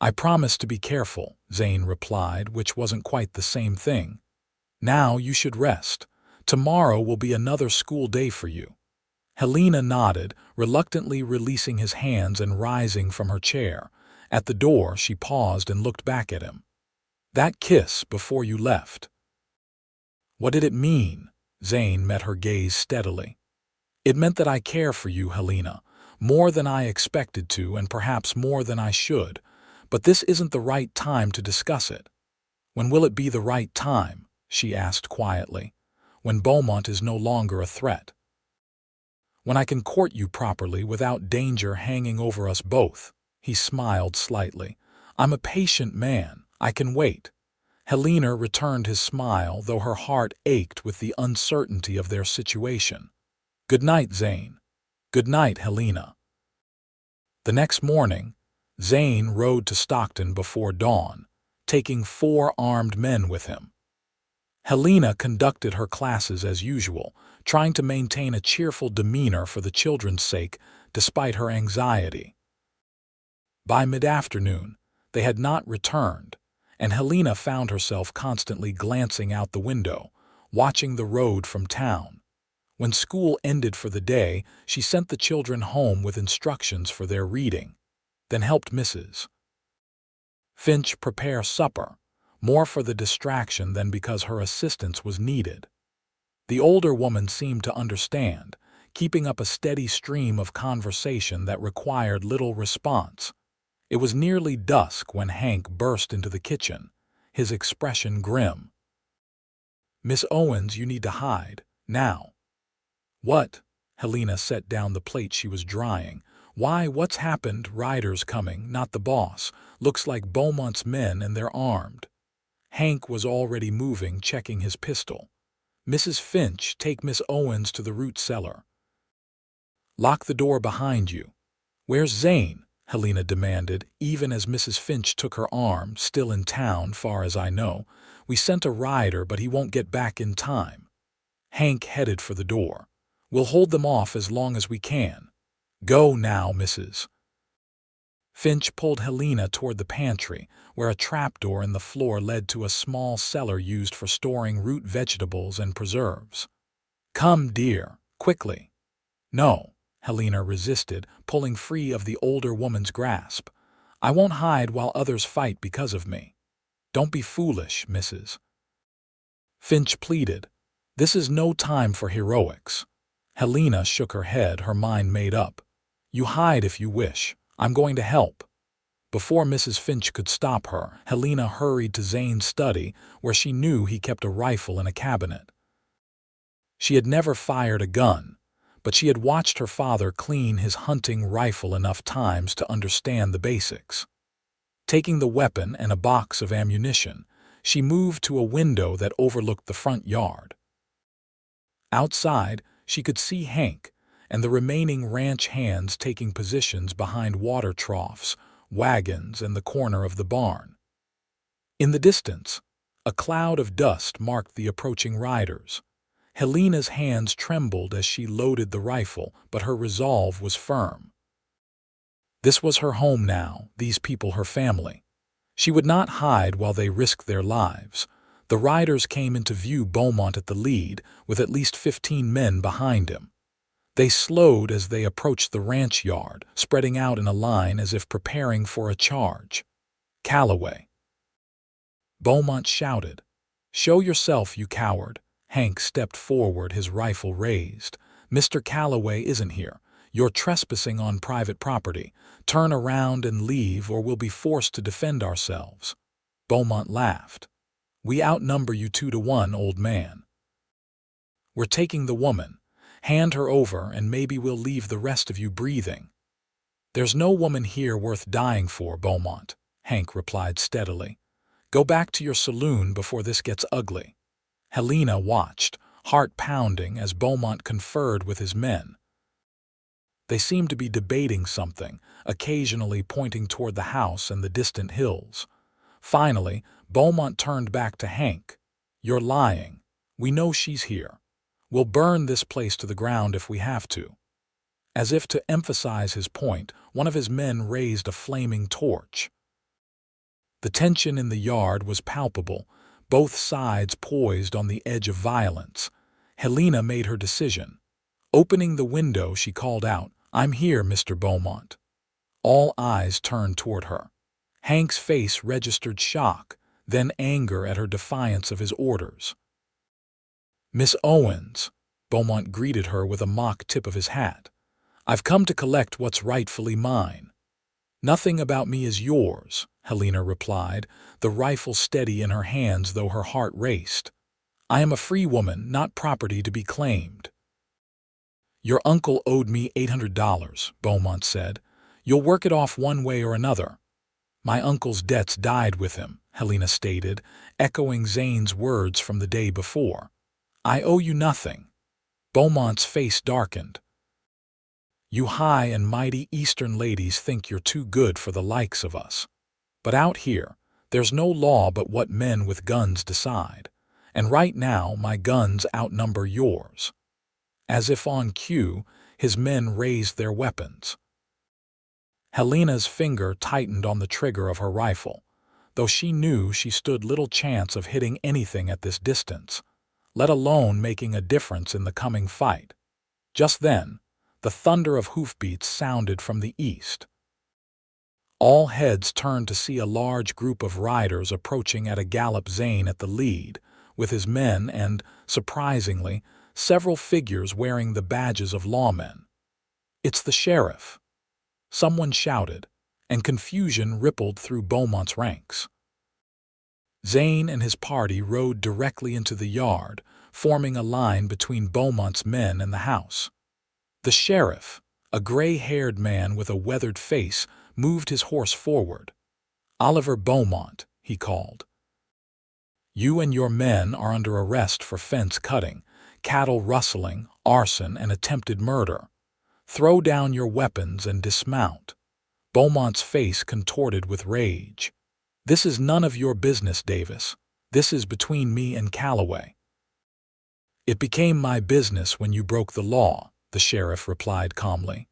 "I promise to be careful," Zane replied, which wasn't quite the same thing. "Now you should rest. Tomorrow will be another school day for you." Helena nodded, reluctantly releasing his hands and rising from her chair. At the door, she paused and looked back at him. "That kiss before you left. What did it mean?" Zane met her gaze steadily. "It meant that I care for you, Helena, more than I expected to and perhaps more than I should, but this isn't the right time to discuss it." "When will it be the right time?" she asked quietly. "When Beaumont is no longer a threat. When I can court you properly without danger hanging over us both." He smiled slightly. "I'm a patient man. I can wait." Helena returned his smile, though her heart ached with the uncertainty of their situation. "Good night, Zane." "Good night, Helena." The next morning, Zane rode to Stockton before dawn, taking 4 armed men with him. Helena conducted her classes as usual, trying to maintain a cheerful demeanor for the children's sake, despite her anxiety. By mid-afternoon, they had not returned, and Helena found herself constantly glancing out the window, watching the road from town. When school ended for the day, she sent the children home with instructions for their reading, then helped Mrs. Finch prepare supper, more for the distraction than because her assistance was needed. The older woman seemed to understand, keeping up a steady stream of conversation that required little response. It was nearly dusk when Hank burst into the kitchen, his expression grim. "Miss Owens, you need to hide, now." "What?" Helena set down the plate she was drying. "Why, what's happened? Riders coming, not the boss. Looks like Beaumont's men and they're armed." Hank was already moving, checking his pistol. "Mrs. Finch, take Miss Owens to the root cellar. Lock the door behind you." "Where's Zane?" Helena demanded, even as Mrs. Finch took her arm. "Still in town, far as I know. We sent a rider, but he won't get back in time." Hank headed for the door. "We'll hold them off as long as we can." "Go now, Mrs." Finch pulled Helena toward the pantry, where a trapdoor in the floor led to a small cellar used for storing root vegetables and preserves. "Come, dear, quickly." "No," Helena resisted, pulling free of the older woman's grasp. "I won't hide while others fight because of me." "Don't be foolish, Mrs." Finch pleaded. "This is no time for heroics." Helena shook her head, her mind made up. "You hide if you wish. I'm going to help." Before Mrs. Finch could stop her, Helena hurried to Zane's study, where she knew he kept a rifle in a cabinet. She had never fired a gun, but she had watched her father clean his hunting rifle enough times to understand the basics. Taking the weapon and a box of ammunition, she moved to a window that overlooked the front yard. Outside, she could see Hank and the remaining ranch hands taking positions behind water troughs, wagons, and the corner of the barn. In the distance, a cloud of dust marked the approaching riders. Helena's hands trembled as she loaded the rifle, but her resolve was firm. This was her home now, these people her family. She would not hide while they risked their lives. The riders came into view, Beaumont at the lead, with at least 15 men behind him. They slowed as they approached the ranch yard, spreading out in a line as if preparing for a charge. "Calloway!" Beaumont shouted. "Show yourself, you coward!" Hank stepped forward, his rifle raised. "Mr. Calloway isn't here. You're trespassing on private property. Turn around and leave, or we'll be forced to defend ourselves." Beaumont laughed. "We outnumber you 2-1, old man." "We're taking the woman. Hand her over, and maybe we'll leave the rest of you breathing." "There's no woman here worth dying for, Beaumont," Hank replied steadily. "Go back to your saloon before this gets ugly." Helena watched, heart pounding, as Beaumont conferred with his men. They seemed to be debating something, occasionally pointing toward the house and the distant hills. Finally, Beaumont turned back to Hank. "You're lying. We know she's here. We'll burn this place to the ground if we have to." As if to emphasize his point, one of his men raised a flaming torch. The tension in the yard was palpable, both sides poised on the edge of violence. Helena made her decision. Opening the window, she called out, "I'm here, Mr. Beaumont." All eyes turned toward her. Hank's face registered shock, then anger at her defiance of his orders. "Miss Owens," Beaumont greeted her with a mock tip of his hat. "I've come to collect what's rightfully mine." "Nothing about me is yours," Helena replied, the rifle steady in her hands though her heart raced. "I am a free woman, not property to be claimed." "Your uncle owed me $800, Beaumont said. "You'll work it off one way or another." "My uncle's debts died with him," Helena stated, echoing Zane's words from the day before. "I owe you nothing." Beaumont's face darkened. "You high and mighty Eastern ladies think you're too good for the likes of us. But out here, there's no law but what men with guns decide. And right now, my guns outnumber yours." As if on cue, his men raised their weapons. Helena's finger tightened on the trigger of her rifle, though she knew she stood little chance of hitting anything at this distance, let alone making a difference in the coming fight. Just then, the thunder of hoofbeats sounded from the east. All heads turned to see a large group of riders approaching at a gallop, Zane at the lead, with his men and, surprisingly, several figures wearing the badges of lawmen. "It's the sheriff!" someone shouted, and confusion rippled through Beaumont's ranks. Zane and his party rode directly into the yard, forming a line between Beaumont's men and the house. The sheriff, a gray-haired man with a weathered face, moved his horse forward. "Oliver Beaumont," he called. "You and your men are under arrest for fence cutting, cattle rustling, arson, and attempted murder. Throw down your weapons and dismount." Beaumont's face contorted with rage. "This is none of your business, Davis. This is between me and Calloway." "It became my business when you broke the law," the sheriff replied calmly.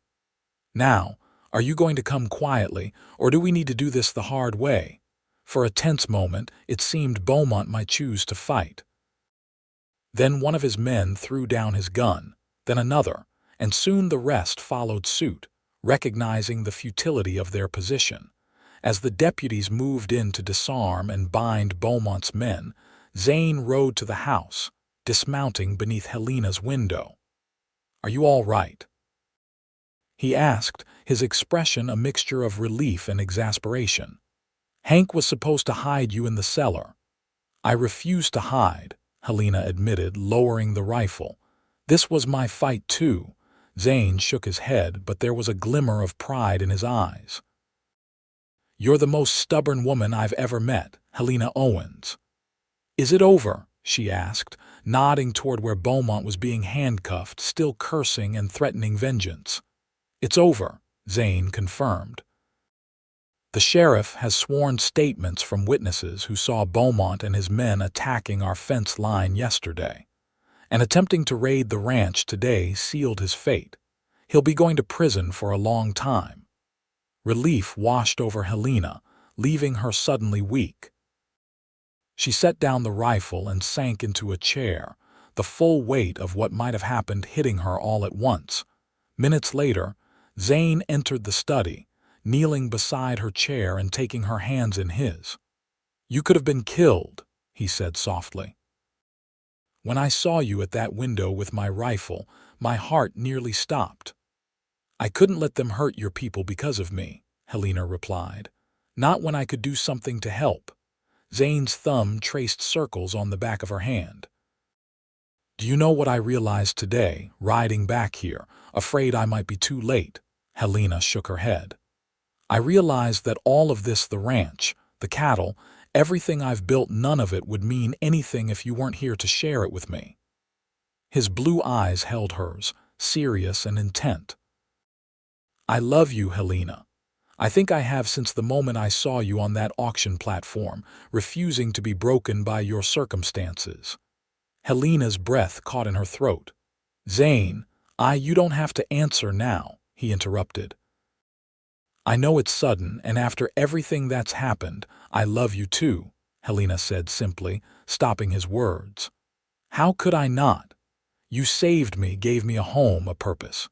"Now, are you going to come quietly, or do we need to do this the hard way?" For a tense moment, it seemed Beaumont might choose to fight. Then one of his men threw down his gun, then another, and soon the rest followed suit, recognizing the futility of their position. As the deputies moved in to disarm and bind Beaumont's men, Zane rode to the house, dismounting beneath Helena's window. "Are you all right?" he asked, his expression a mixture of relief and exasperation. "Hank was supposed to hide you in the cellar." "I refused to hide," Helena admitted, lowering the rifle. "This was my fight too." Zane shook his head, but there was a glimmer of pride in his eyes. "You're the most stubborn woman I've ever met, Helena Owens." "Is it over?" she asked, nodding toward where Beaumont was being handcuffed, still cursing and threatening vengeance. "It's over," Zane confirmed. "The sheriff has sworn statements from witnesses who saw Beaumont and his men attacking our fence line yesterday, and attempting to raid the ranch today sealed his fate. He'll be going to prison for a long time." Relief washed over Helena, leaving her suddenly weak. She set down the rifle and sank into a chair, the full weight of what might have happened hitting her all at once. Minutes later, Zane entered the study, kneeling beside her chair and taking her hands in his. "You could have been killed," he said softly. "When I saw you at that window with my rifle, my heart nearly stopped." "I couldn't let them hurt your people because of me," Helena replied. "Not when I could do something to help." Zane's thumb traced circles on the back of her hand. "Do you know what I realized today, riding back here, afraid I might be too late?" Helena shook her head. "I realized that all of this, the ranch, the cattle, everything I've built, none of it would mean anything if you weren't here to share it with me." His blue eyes held hers, serious and intent. "I love you, Helena. I think I have since the moment I saw you on that auction platform, refusing to be broken by your circumstances." Helena's breath caught in her throat. "Zane, you don't have to answer now," he interrupted. "I know it's sudden, and after everything that's happened, I love you too," Helena said simply, stopping his words. "How could I not? You saved me, gave me a home, a purpose.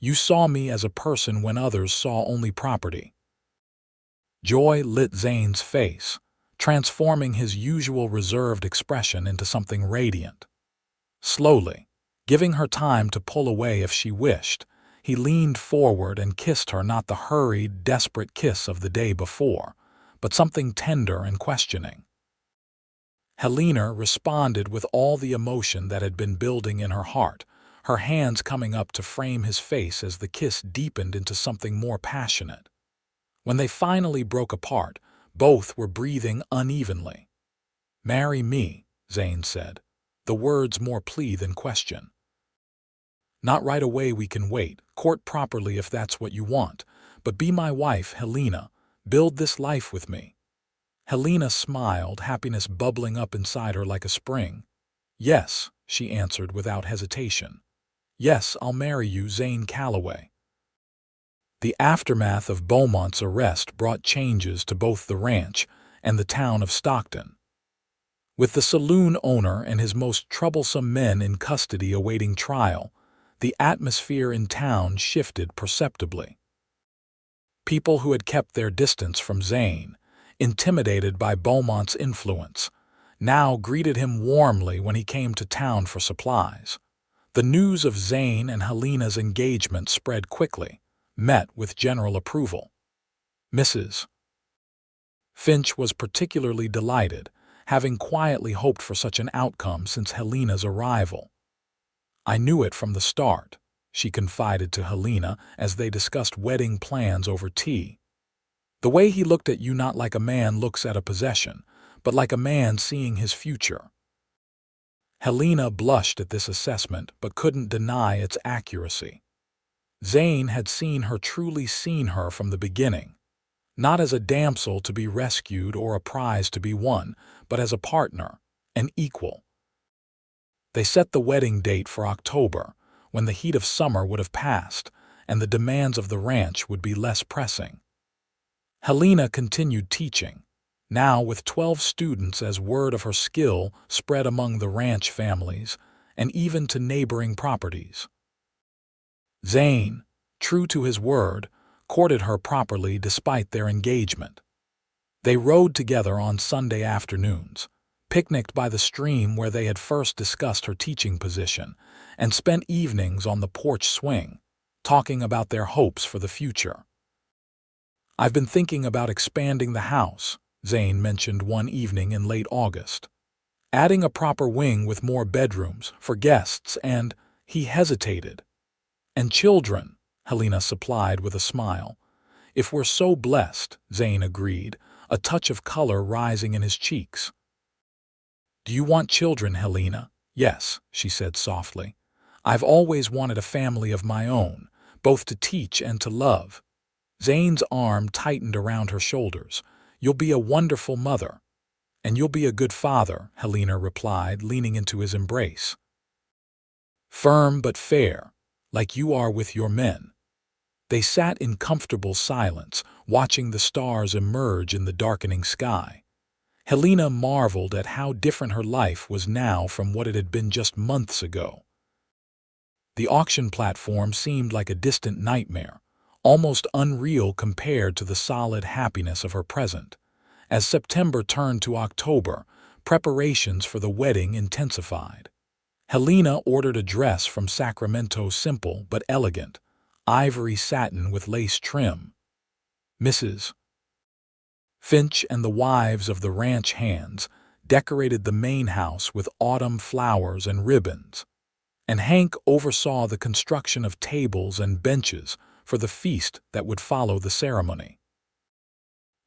You saw me as a person when others saw only property." Joy lit Zane's face, transforming his usual reserved expression into something radiant. Slowly, giving her time to pull away if she wished, he leaned forward and kissed her, not the hurried, desperate kiss of the day before, but something tender and questioning. Helena responded with all the emotion that had been building in her heart, her hands coming up to frame his face as the kiss deepened into something more passionate. When they finally broke apart, both were breathing unevenly. "Marry me," Zane said, the words more plea than question. "Not right away, we can wait, court properly if that's what you want, but be my wife, Helena, build this life with me." Helena smiled, happiness bubbling up inside her like a spring. "Yes," she answered without hesitation. "Yes, I'll marry you, Zane Calloway." The aftermath of Beaumont's arrest brought changes to both the ranch and the town of Stockton. With the saloon owner and his most troublesome men in custody awaiting trial, the atmosphere in town shifted perceptibly. People who had kept their distance from Zane, intimidated by Beaumont's influence, now greeted him warmly when he came to town for supplies. The news of Zane and Helena's engagement spread quickly, met with general approval. Mrs. Finch was particularly delighted, having quietly hoped for such an outcome since Helena's arrival. "I knew it from the start," she confided to Helena as they discussed wedding plans over tea. "The way he looked at you not like a man looks at a possession, but like a man seeing his future." Helena blushed at this assessment but couldn't deny its accuracy. Zane had truly seen her from the beginning, not as a damsel to be rescued or a prize to be won, but as a partner, an equal. They set the wedding date for October, when the heat of summer would have passed and the demands of the ranch would be less pressing. Helena continued teaching, now with 12 students, as word of her skill spread among the ranch families and even to neighboring properties. Zane, true to his word, courted her properly despite their engagement. They rode together on Sunday afternoons, picnicked by the stream where they had first discussed her teaching position, and spent evenings on the porch swing, talking about their hopes for the future. "I've been thinking about expanding the house," Zane mentioned one evening in late August. "Adding a proper wing with more bedrooms for guests and—" he hesitated. "And children," Helena supplied with a smile. "If we're so blessed," Zane agreed, a touch of color rising in his cheeks. "Do you want children, Helena?" "Yes," she said softly. "I've always wanted a family of my own, both to teach and to love." Zane's arm tightened around her shoulders. "You'll be a wonderful mother." "And you'll be a good father," Helena replied, leaning into his embrace. "Firm but fair, like you are with your men." They sat in comfortable silence, watching the stars emerge in the darkening sky. Helena marveled at how different her life was now from what it had been just months ago. The auction platform seemed like a distant nightmare, almost unreal compared to the solid happiness of her present. As September turned to October, preparations for the wedding intensified. Helena ordered a dress from Sacramento, simple but elegant, ivory satin with lace trim. Mrs. Finch and the wives of the ranch hands decorated the main house with autumn flowers and ribbons, and Hank oversaw the construction of tables and benches for the feast that would follow the ceremony.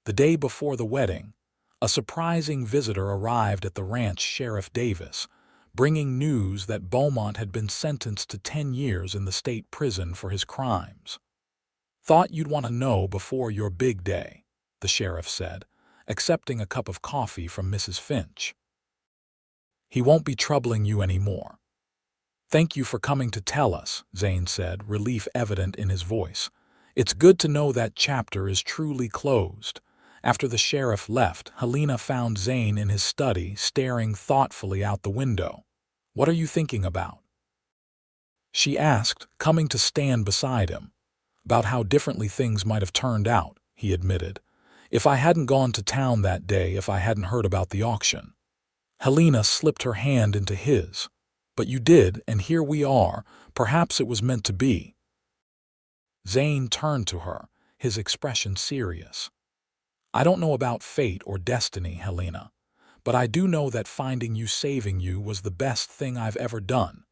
The day before the wedding, a surprising visitor arrived at the ranch, Sheriff Davis, bringing news that Beaumont had been sentenced to 10 years in the state prison for his crimes. "Thought you'd want to know before your big day," the sheriff said, accepting a cup of coffee from Mrs. Finch. "He won't be troubling you anymore." "Thank you for coming to tell us," Zane said, relief evident in his voice. "It's good to know that chapter is truly closed." After the sheriff left, Helena found Zane in his study, staring thoughtfully out the window. "What are you thinking about?" she asked, coming to stand beside him. "About how differently things might have turned out," he admitted. "If I hadn't gone to town that day, if I hadn't heard about the auction." Helena slipped her hand into his. "But you did, and here we are. Perhaps it was meant to be." Zane turned to her, his expression serious. "I don't know about fate or destiny, Helena, but I do know that finding you, saving you, was the best thing I've ever done.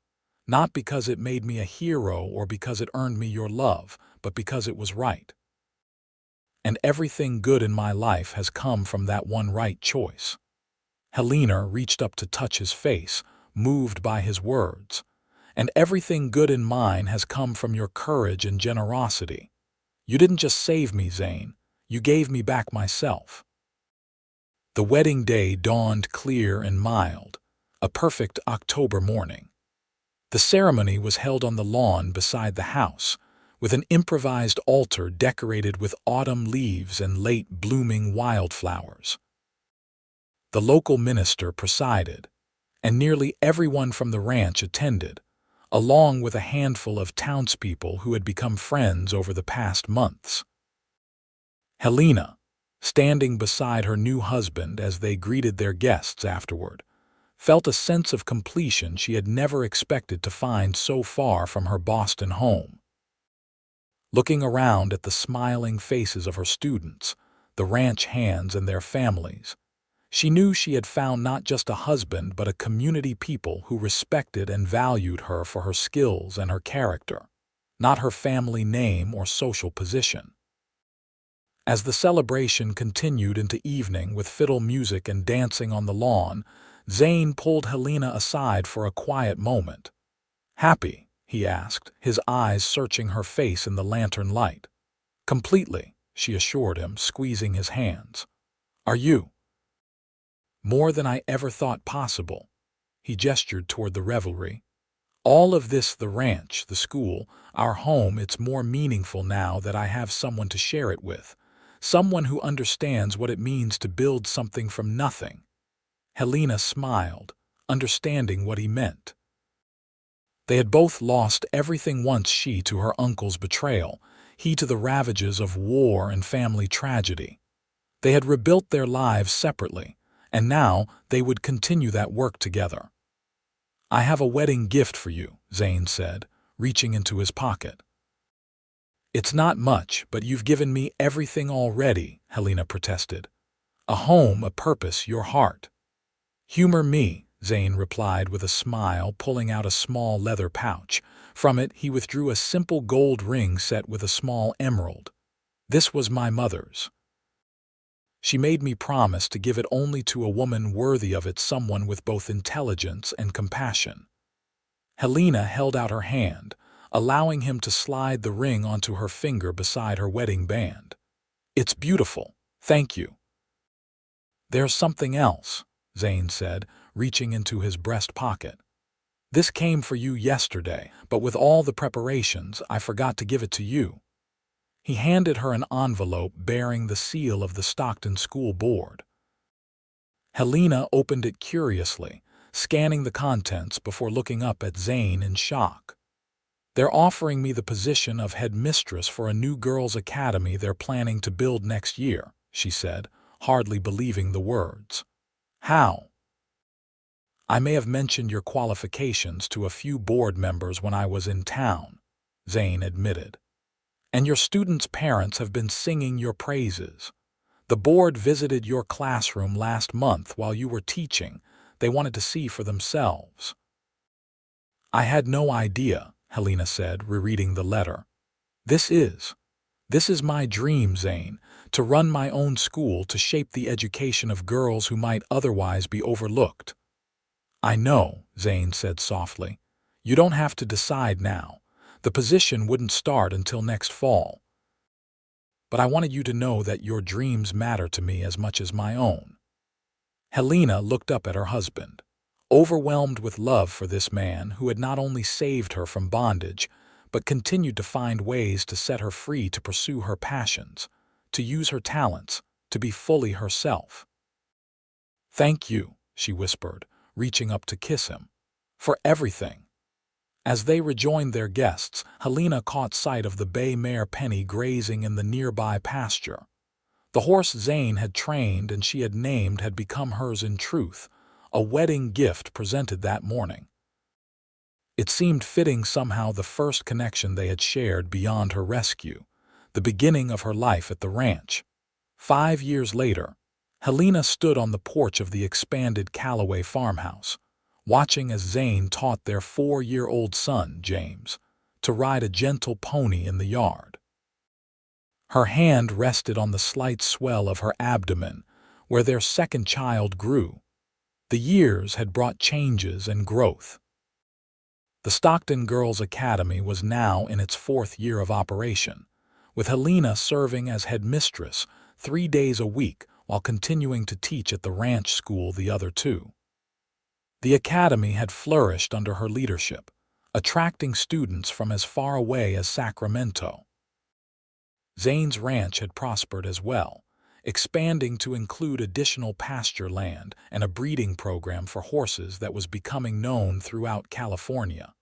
Not because it made me a hero or because it earned me your love, but because it was right. And everything good in my life has come from that one right choice." Helena reached up to touch his face, moved by his words. "And everything good in mine has come from your courage and generosity. You didn't just save me, Zane. You gave me back myself." The wedding day dawned clear and mild, a perfect October morning. The ceremony was held on the lawn beside the house, with an improvised altar decorated with autumn leaves and late-blooming wildflowers. The local minister presided, and nearly everyone from the ranch attended, along with a handful of townspeople who had become friends over the past months. Helena, standing beside her new husband as they greeted their guests afterward, felt a sense of completion she had never expected to find so far from her Boston home. Looking around at the smiling faces of her students, the ranch hands and their families, she knew she had found not just a husband but a community people who respected and valued her for her skills and her character, not her family name or social position. As the celebration continued into evening with fiddle music and dancing on the lawn, Zane pulled Helena aside for a quiet moment. "Happy?" he asked, his eyes searching her face in the lantern light. "Completely," she assured him, squeezing his hands. "Are you?" "More than I ever thought possible." He gestured toward the revelry. "All of this, the ranch, the school, our home, it's more meaningful now that I have someone to share it with. Someone who understands what it means to build something from nothing." Helena smiled, understanding what he meant. They had both lost everything once, she to her uncle's betrayal, he to the ravages of war and family tragedy. They had rebuilt their lives separately, and now they would continue that work together. "I have a wedding gift for you," Zane said, reaching into his pocket. "It's not much, but you've given me everything already," Helena protested. "A home, a purpose, your heart." "Humor me," Zane replied with a smile, pulling out a small leather pouch. From it, he withdrew a simple gold ring set with a small emerald. "This was my mother's. She made me promise to give it only to a woman worthy of it, someone with both intelligence and compassion." Helena held out her hand, allowing him to slide the ring onto her finger beside her wedding band. "It's beautiful, thank you." "There's something else," Zane said, reaching into his breast pocket. "This came for you yesterday, but with all the preparations, I forgot to give it to you." He handed her an envelope bearing the seal of the Stockton school board. Helena opened it curiously, scanning the contents before looking up at Zane in shock. "They're offering me the position of headmistress for a new girls' academy they're planning to build next year," she said, hardly believing the words. "How?" "I may have mentioned your qualifications to a few board members when I was in town," Zane admitted. "And your students' parents have been singing your praises. The board visited your classroom last month while you were teaching. They wanted to see for themselves." "I had no idea," Helena said, rereading the letter. This is my dream, Zane, to run my own school to shape the education of girls who might otherwise be overlooked." "I know," Zane said softly. "You don't have to decide now. The position wouldn't start until next fall. But I wanted you to know that your dreams matter to me as much as my own." Helena looked up at her husband, overwhelmed with love for this man who had not only saved her from bondage, but continued to find ways to set her free to pursue her passions, to use her talents, to be fully herself. "Thank you," she whispered, reaching up to kiss him, "for everything." As they rejoined their guests, Helena caught sight of the bay mare Penny grazing in the nearby pasture. The horse Zane had trained and she had named had become hers in truth, a wedding gift presented that morning. It seemed fitting somehow, the first connection they had shared beyond her rescue, the beginning of her life at the ranch. 5 years later, Helena stood on the porch of the expanded Calloway farmhouse, watching as Zane taught their 4-year-old son, James, to ride a gentle pony in the yard. Her hand rested on the slight swell of her abdomen, where their second child grew. The years had brought changes and growth. The Stockton Girls' Academy was now in its 4th year of operation, with Helena serving as headmistress 3 days a week while continuing to teach at the ranch school the other 2. The academy had flourished under her leadership, attracting students from as far away as Sacramento. Zane's ranch had prospered as well, expanding to include additional pasture land and a breeding program for horses that was becoming known throughout California.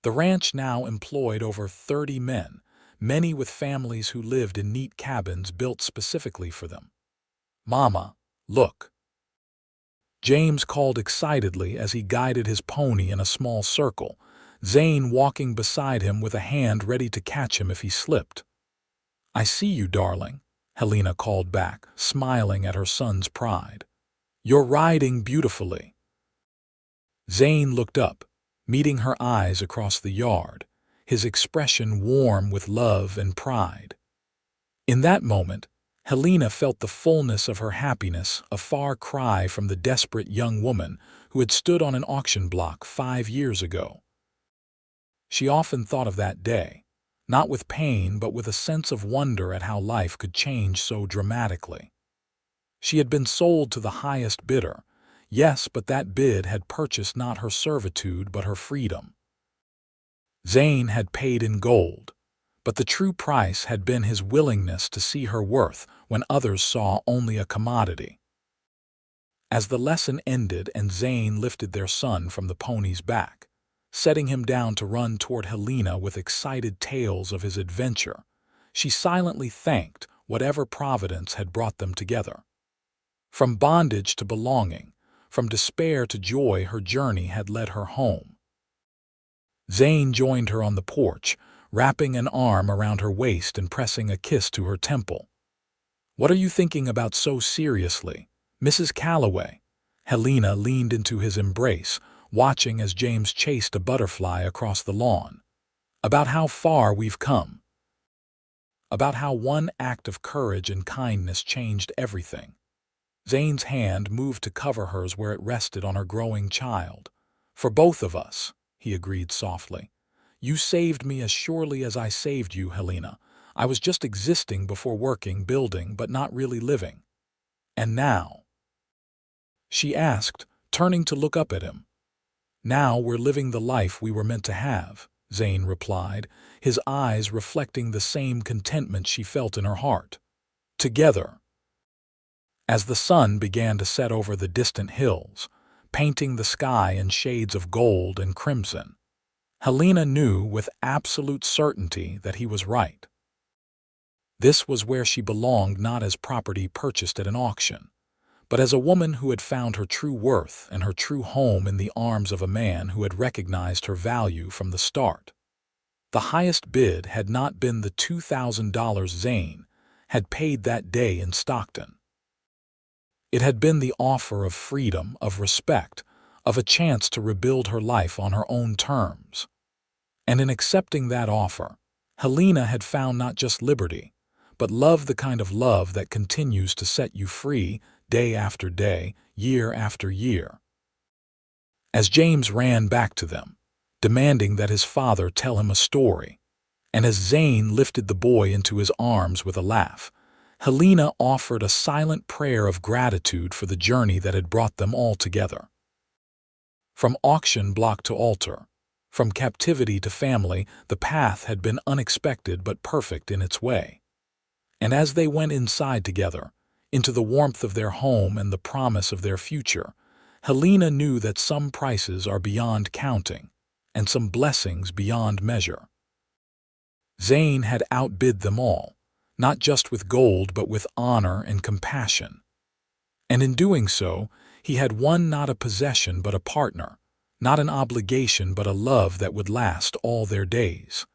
The ranch now employed over 30 men, many with families who lived in neat cabins built specifically for them. "Mama, look!" James called excitedly as he guided his pony in a small circle, Zane walking beside him with a hand ready to catch him if he slipped. "I see you, darling," Helena called back, smiling at her son's pride. "You're riding beautifully." Zane looked up, meeting her eyes across the yard, his expression warm with love and pride. In that moment, Helena felt the fullness of her happiness, a far cry from the desperate young woman who had stood on an auction block 5 years ago. She often thought of that day, not with pain but with a sense of wonder at how life could change so dramatically. She had been sold to the highest bidder, yes, but that bid had purchased not her servitude but her freedom. Zane had paid in gold, but the true price had been his willingness to see her worth when others saw only a commodity. As the lesson ended and Zane lifted their son from the pony's back, setting him down to run toward Helena with excited tales of his adventure, she silently thanked whatever providence had brought them together. From bondage to belonging, from despair to joy, her journey had led her home. Zane joined her on the porch, wrapping an arm around her waist and pressing a kiss to her temple. "What are you thinking about so seriously, Mrs. Calloway?" Helena leaned into his embrace, watching as James chased a butterfly across the lawn. "About how far we've come. About how one act of courage and kindness changed everything." Zane's hand moved to cover hers where it rested on her growing child. "For both of us," he agreed softly. "You saved me as surely as I saved you, Helena. I was just existing before working, building, but not really living. And now?" she asked, turning to look up at him. "Now we're living the life we were meant to have," Zane replied, his eyes reflecting the same contentment she felt in her heart. "Together." As the sun began to set over the distant hills, painting the sky in shades of gold and crimson, Helena knew with absolute certainty that he was right. This was where she belonged, not as property purchased at an auction, but as a woman who had found her true worth and her true home in the arms of a man who had recognized her value from the start. The highest bid had not been the $2,000 Zane had paid that day in Stockton. It had been the offer of freedom, of respect, of a chance to rebuild her life on her own terms. And in accepting that offer, Helena had found not just liberty, but love, the kind of love that continues to set you free day after day, year after year. As James ran back to them, demanding that his father tell him a story, and as Zane lifted the boy into his arms with a laugh, Helena offered a silent prayer of gratitude for the journey that had brought them all together. From auction block to altar, from captivity to family, the path had been unexpected but perfect in its way. And as they went inside together, into the warmth of their home and the promise of their future, Helena knew that some prices are beyond counting, and some blessings beyond measure. Zane had outbid them all, not just with gold but with honor and compassion. And in doing so, he had won not a possession but a partner, not an obligation but a love that would last all their days.